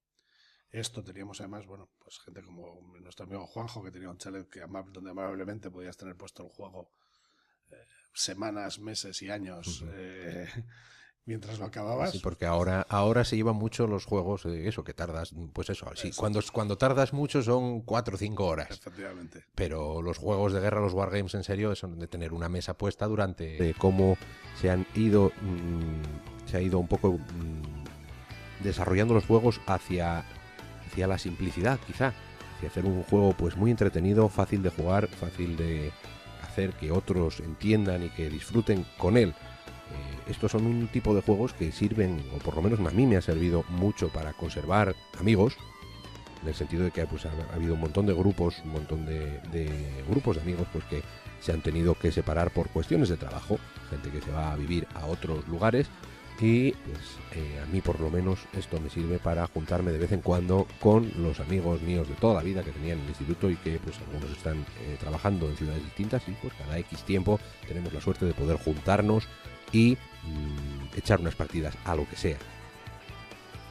Esto teníamos además, bueno, pues gente como nuestro amigo Juanjo, que tenía un chalet donde amablemente podías tener puesto el juego semanas, meses y años mientras lo acababas. Sí, porque ahora se llevan mucho los juegos, eso, que tardas, pues eso, sí, cuando tardas mucho son 4 o 5 horas. Efectivamente. Pero los juegos de guerra, los wargames en serio, son de tener una mesa puesta durante... De cómo se ha ido un poco desarrollando los juegos hacia la simplicidad, quizá, hacia hacer un juego pues muy entretenido, fácil de jugar, fácil de hacer que otros entiendan y que disfruten con él. Estos son un tipo de juegos que sirven, o por lo menos a mí me ha servido mucho para conservar amigos, en el sentido de que pues, ha habido un montón de grupos, de grupos de amigos pues que se han tenido que separar por cuestiones de trabajo, gente que se va a vivir a otros lugares. Y pues a mí por lo menos esto me sirve para juntarme de vez en cuando con los amigos míos de toda la vida que tenía en el instituto y que pues algunos están trabajando en ciudades distintas y pues cada X tiempo tenemos la suerte de poder juntarnos y echar unas partidas a lo que sea.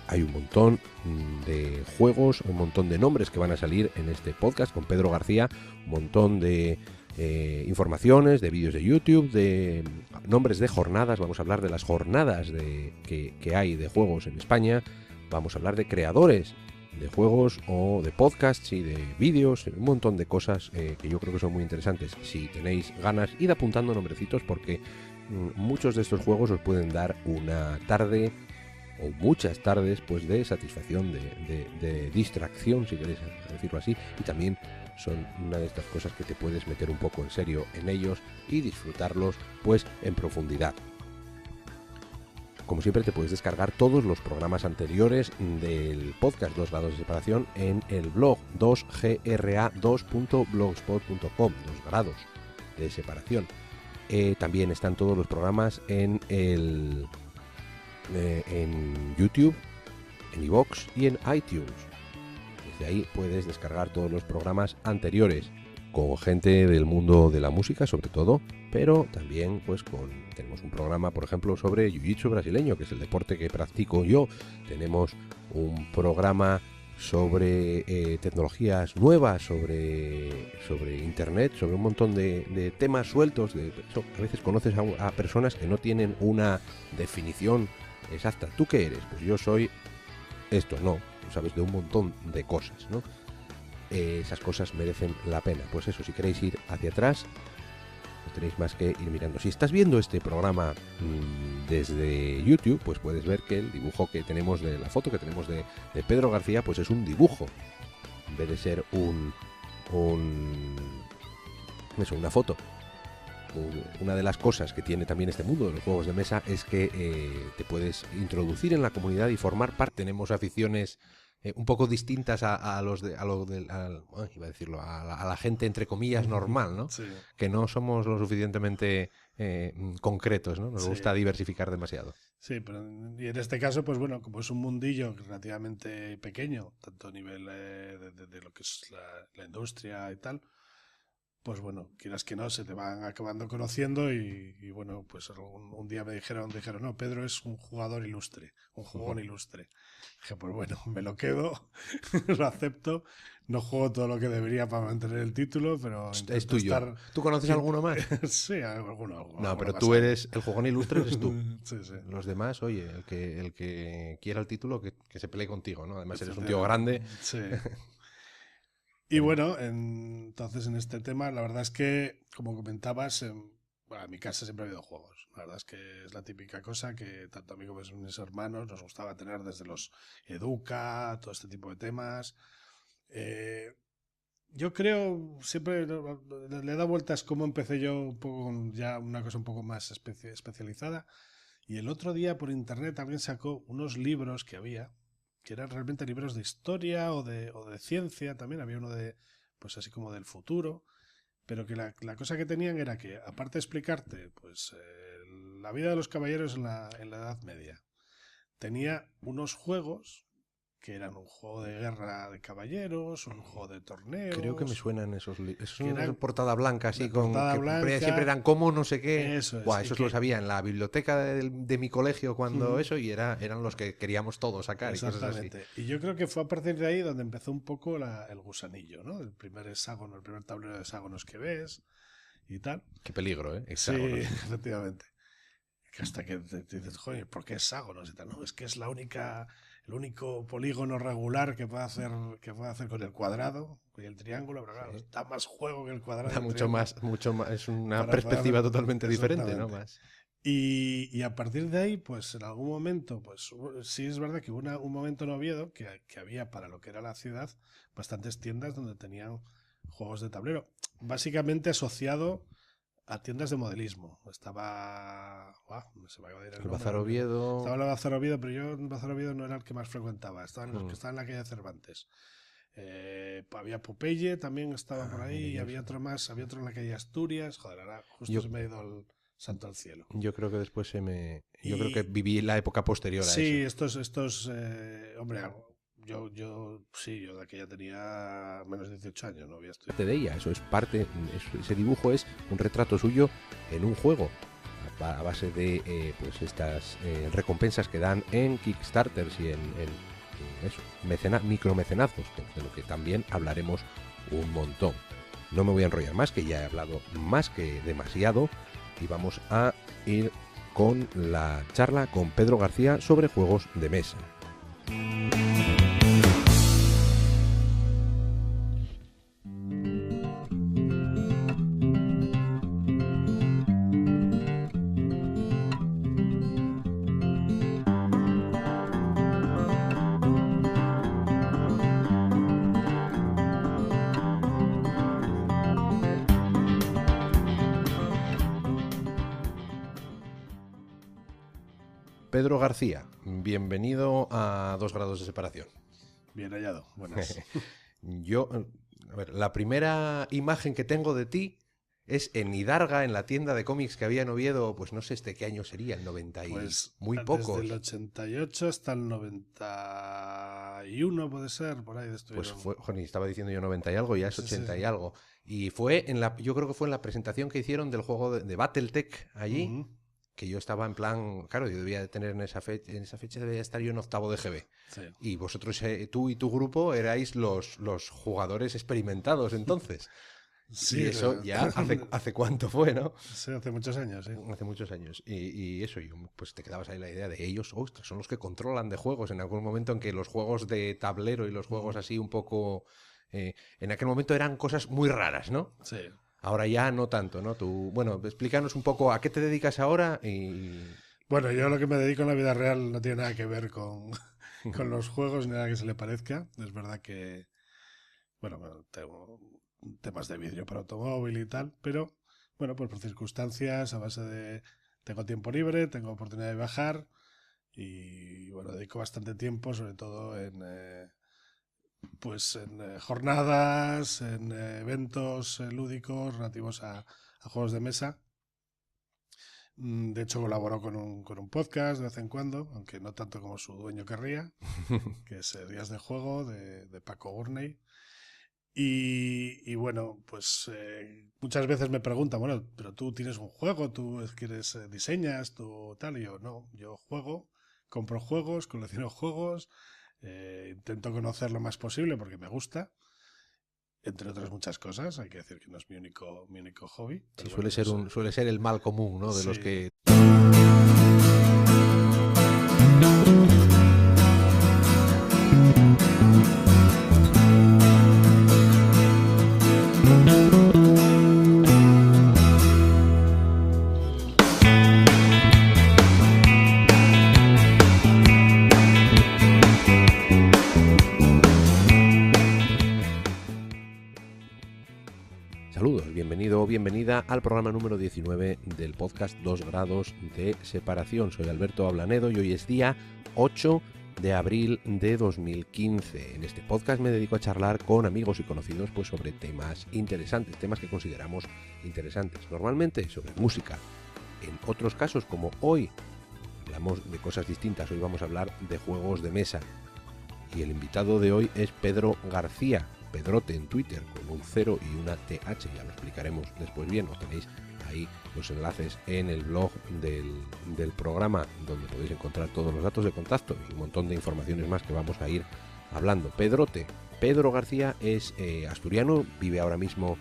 Hay un montón de juegos, un montón de nombres que van a salir en este podcast con Pedro García, un montón de informaciones, de vídeos de YouTube, de nombres de jornadas. Vamos a hablar de las jornadas que hay de juegos en España. Vamos a hablar de creadores de juegos o de podcasts y de vídeos, un montón de cosas que yo creo que son muy interesantes. Si tenéis ganas, id apuntando nombrecitos porque muchos de estos juegos os pueden dar una tarde o muchas tardes pues de satisfacción, de distracción, si queréis decirlo así, y también son una de estas cosas que te puedes meter un poco en serio en ellos y disfrutarlos pues en profundidad. Como siempre te puedes descargar todos los programas anteriores del podcast 2 grados de separación en el blog 2gra2.blogspot.com, 2 grados de separación. También están todos los programas en YouTube, en iVoox y en iTunes. Desde ahí puedes descargar todos los programas anteriores con gente del mundo de la música sobre todo, pero también pues tenemos un programa por ejemplo sobre jiu-jitsu brasileño, que es el deporte que practico yo. Tenemos un programa sobre tecnologías nuevas, sobre internet, sobre un montón de temas sueltos. A veces conoces a personas que no tienen una definición exacta. ¿Tú qué eres? Pues yo soy esto, no, sabes de un montón de cosas, ¿no? Esas cosas merecen la pena. Pues eso, si queréis ir hacia atrás, no tenéis más que ir mirando. Si estás viendo este programa desde YouTube, pues puedes ver que el dibujo que tenemos de la foto que tenemos de Pedro García, pues es un dibujo, en vez de ser una foto. Una de las cosas que tiene también este mundo de los juegos de mesa es que te puedes introducir en la comunidad y formar parte. Tenemos aficiones un poco distintas a la gente entre comillas normal, ¿no? Sí. Que no somos lo suficientemente concretos, ¿no? Nos Sí. gusta diversificar demasiado. Sí, pero y en este caso, pues bueno, como es un mundillo relativamente pequeño, tanto a nivel de lo que es la industria y tal, pues bueno, quieras que no, se te van acabando conociendo y bueno, pues un día me dijeron, no, Pedro es un jugador ilustre, un jugón ilustre. Dije, pues bueno, me lo quedo, lo acepto, no juego todo lo que debería para mantener el título, pero Es tuyo. estar... ¿Tú conoces alguno más? Sí, alguno No, pero más tú hay. eres el jugón ilustre, eres tú. Sí, sí. Los demás, oye, el que quiera el título, que se pelee contigo, ¿no? Además eres un tío grande. Sí. Y bueno, entonces en este tema, la verdad es que, como comentabas, bueno, en mi casa siempre ha habido juegos. La verdad es que es la típica cosa que tanto a mí como a mis hermanos nos gustaba tener desde los Educa, todo este tipo de temas. Yo creo, siempre le he dado vueltas cómo empecé yo un poco con ya una cosa un poco más especializada. Y el otro día por internet también sacó unos libros que había, que eran realmente libros de historia o de ciencia. También había uno de, pues así como del futuro. Pero que la cosa que tenían era que, aparte de explicarte pues la vida de los caballeros en la Edad Media, tenía unos juegos que eran un juego de guerra de caballeros, un juego de torneos. Creo que me suenan esos libros. Es que una eran portada blanca, así, de con portada que blanca. siempre eran como no sé qué. Eso es. Buah, esos los había en la biblioteca de mi colegio cuando eso, y eran los que queríamos todos sacar y cosas así. Y yo creo que fue a partir de ahí donde empezó un poco el gusanillo, ¿no? El primer hexágono, el primer tablero de hexágonos que ves y tal. Qué peligro, ¿eh? Hexágonos. Sí, efectivamente. Hasta que te dices, joder, ¿por qué hexágonos y tal? No, es que es el único polígono regular que puede hacer con el cuadrado y el triángulo, pero claro, da más juego que el cuadrado. Da mucho más, es una perspectiva totalmente diferente, ¿no? Más. Y a partir de ahí, pues en algún momento, pues sí es verdad que hubo un momento en Oviedo que había para lo que era la ciudad bastantes tiendas donde tenían juegos de tablero, básicamente asociado a tiendas de modelismo. Estaba... se me acaba de ir el nombre. Bazar Oviedo. Estaba el Bazar Oviedo, pero yo en Bazar Oviedo no era el que más frecuentaba. Estaban los que estaban en la calle de Cervantes. Había Popeye, también estaba por ahí, y había otro más, había otro en la calle Asturias. Joder, ahora justo se me ha ido el santo al cielo. Yo creo que después yo creo que viví la época posterior a eso. Sí, estos hombre, yo de aquella tenía menos de 18 años, no había estudiado. De ella, eso es parte, ese dibujo es un retrato suyo en un juego a base de pues estas recompensas que dan en Kickstarters y en eso, micromecenazgos, de lo que también hablaremos un montón. No me voy a enrollar más, que ya he hablado más que demasiado, y vamos a ir con la charla con Pedro García sobre juegos de mesa. Pedro García, bienvenido a 2 grados de separación. Bien hallado, buenas. A ver, la primera imagen que tengo de ti es en Hidarga, en la tienda de cómics que había en Oviedo, pues no sé qué año sería, el 90 y pues muy pocos. Desde el 88 hasta el 91 puede ser, por ahí estuvieron. Pues fue, estaba diciendo yo 90 y algo, ya es 80 y algo. Y fue yo creo que fue en la presentación que hicieron del juego de Battletech allí, que yo estaba en plan, claro, yo debía de tener en esa fecha debía estar yo en octavo de GB. Sí. Y vosotros, tú y tu grupo, erais los jugadores experimentados entonces. Sí, y eso ya hace cuánto fue, ¿no? Sí, hace muchos años, sí. Hace muchos años. Y eso, pues te quedabas ahí la idea de ellos, ostras, son los que controlan de juegos. En algún momento en que los juegos de tablero y los juegos así un poco... en aquel momento eran cosas muy raras, ¿no? Sí. Ahora ya no tanto, ¿no? Bueno, explícanos un poco a qué te dedicas ahora Bueno, yo lo que me dedico en la vida real no tiene nada que ver con los juegos ni nada que se le parezca. Es verdad que, bueno, tengo temas de vidrio para automóvil y tal, pero, bueno, pues por circunstancias, a base de... Tengo tiempo libre, tengo oportunidad de viajar y, bueno, dedico bastante tiempo, sobre todo en jornadas, en eventos lúdicos relativos a juegos de mesa. De hecho, colaboro con un podcast de vez en cuando, aunque no tanto como su dueño querría, que es Días de Juego, de Paco Gurney. Y bueno, pues muchas veces me preguntan, bueno, pero tú tienes un juego, tú diseñas, tú tal, y yo no, yo juego, compro juegos, colecciono juegos, intento conocer lo más posible porque me gusta, entre otras muchas cosas. Hay que decir que no es mi único hobby. Sí, suele ser el mal común, ¿no? De los que... Saludos, bienvenido o bienvenida al programa número 19 del podcast 2 grados de separación. Soy Alberto Ablanedo y hoy es día 8 de abril de 2015. En este podcast me dedico a charlar con amigos y conocidos pues sobre temas interesantes, temas que consideramos interesantes. Normalmente sobre música. En otros casos, como hoy, hablamos de cosas distintas. Hoy vamos a hablar de juegos de mesa. Y el invitado de hoy es Pedro García. Pedrote en Twitter, con un 0 y una TH, ya lo explicaremos después bien, os tenéis ahí los enlaces en el blog del programa, donde podéis encontrar todos los datos de contacto y un montón de informaciones más que vamos a ir hablando. Pedrote, Pedro García es asturiano, vive ahora mismo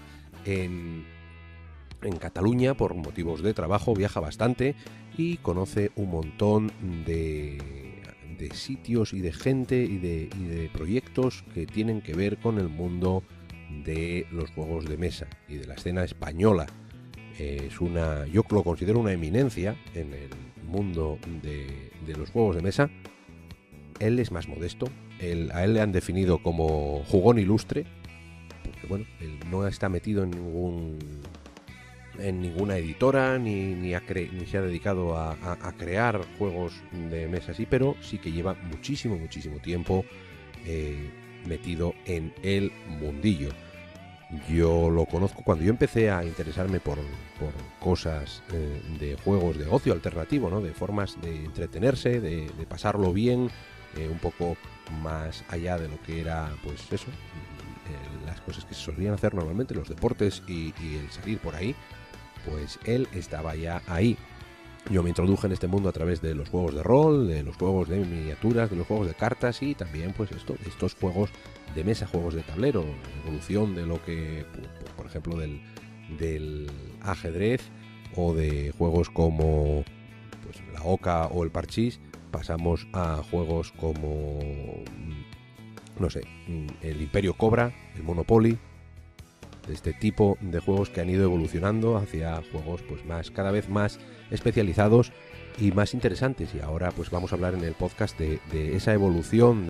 en Cataluña por motivos de trabajo, viaja bastante y conoce un montón de sitios y de gente y de proyectos que tienen que ver con el mundo de los juegos de mesa y de la escena española. Yo lo considero una eminencia en el mundo de los juegos de mesa. Él es más modesto, a él le han definido como jugón ilustre, porque bueno, él no está metido en ninguna editora ni se ha dedicado a crear juegos de mesa así, pero sí que lleva muchísimo tiempo metido en el mundillo. Yo lo conozco cuando yo empecé a interesarme por cosas de juegos de ocio alternativo, ¿no? De formas de entretenerse, de pasarlo bien, un poco más allá de lo que era pues eso, las cosas que se solían hacer normalmente, los deportes y el salir por ahí. Pues él estaba ya ahí. Yo me introduje en este mundo a través de los juegos de rol, de los juegos de miniaturas, de los juegos de cartas y también pues estos juegos de mesa, juegos de tablero, evolución de lo que, por ejemplo, del ajedrez o de juegos como pues la Oca o el Parchís. Pasamos a juegos como, no sé, el Imperio Cobra, el Monopoly. De este tipo de juegos que han ido evolucionando hacia juegos pues cada vez más especializados y más interesantes, y ahora pues vamos a hablar en el podcast de esa evolución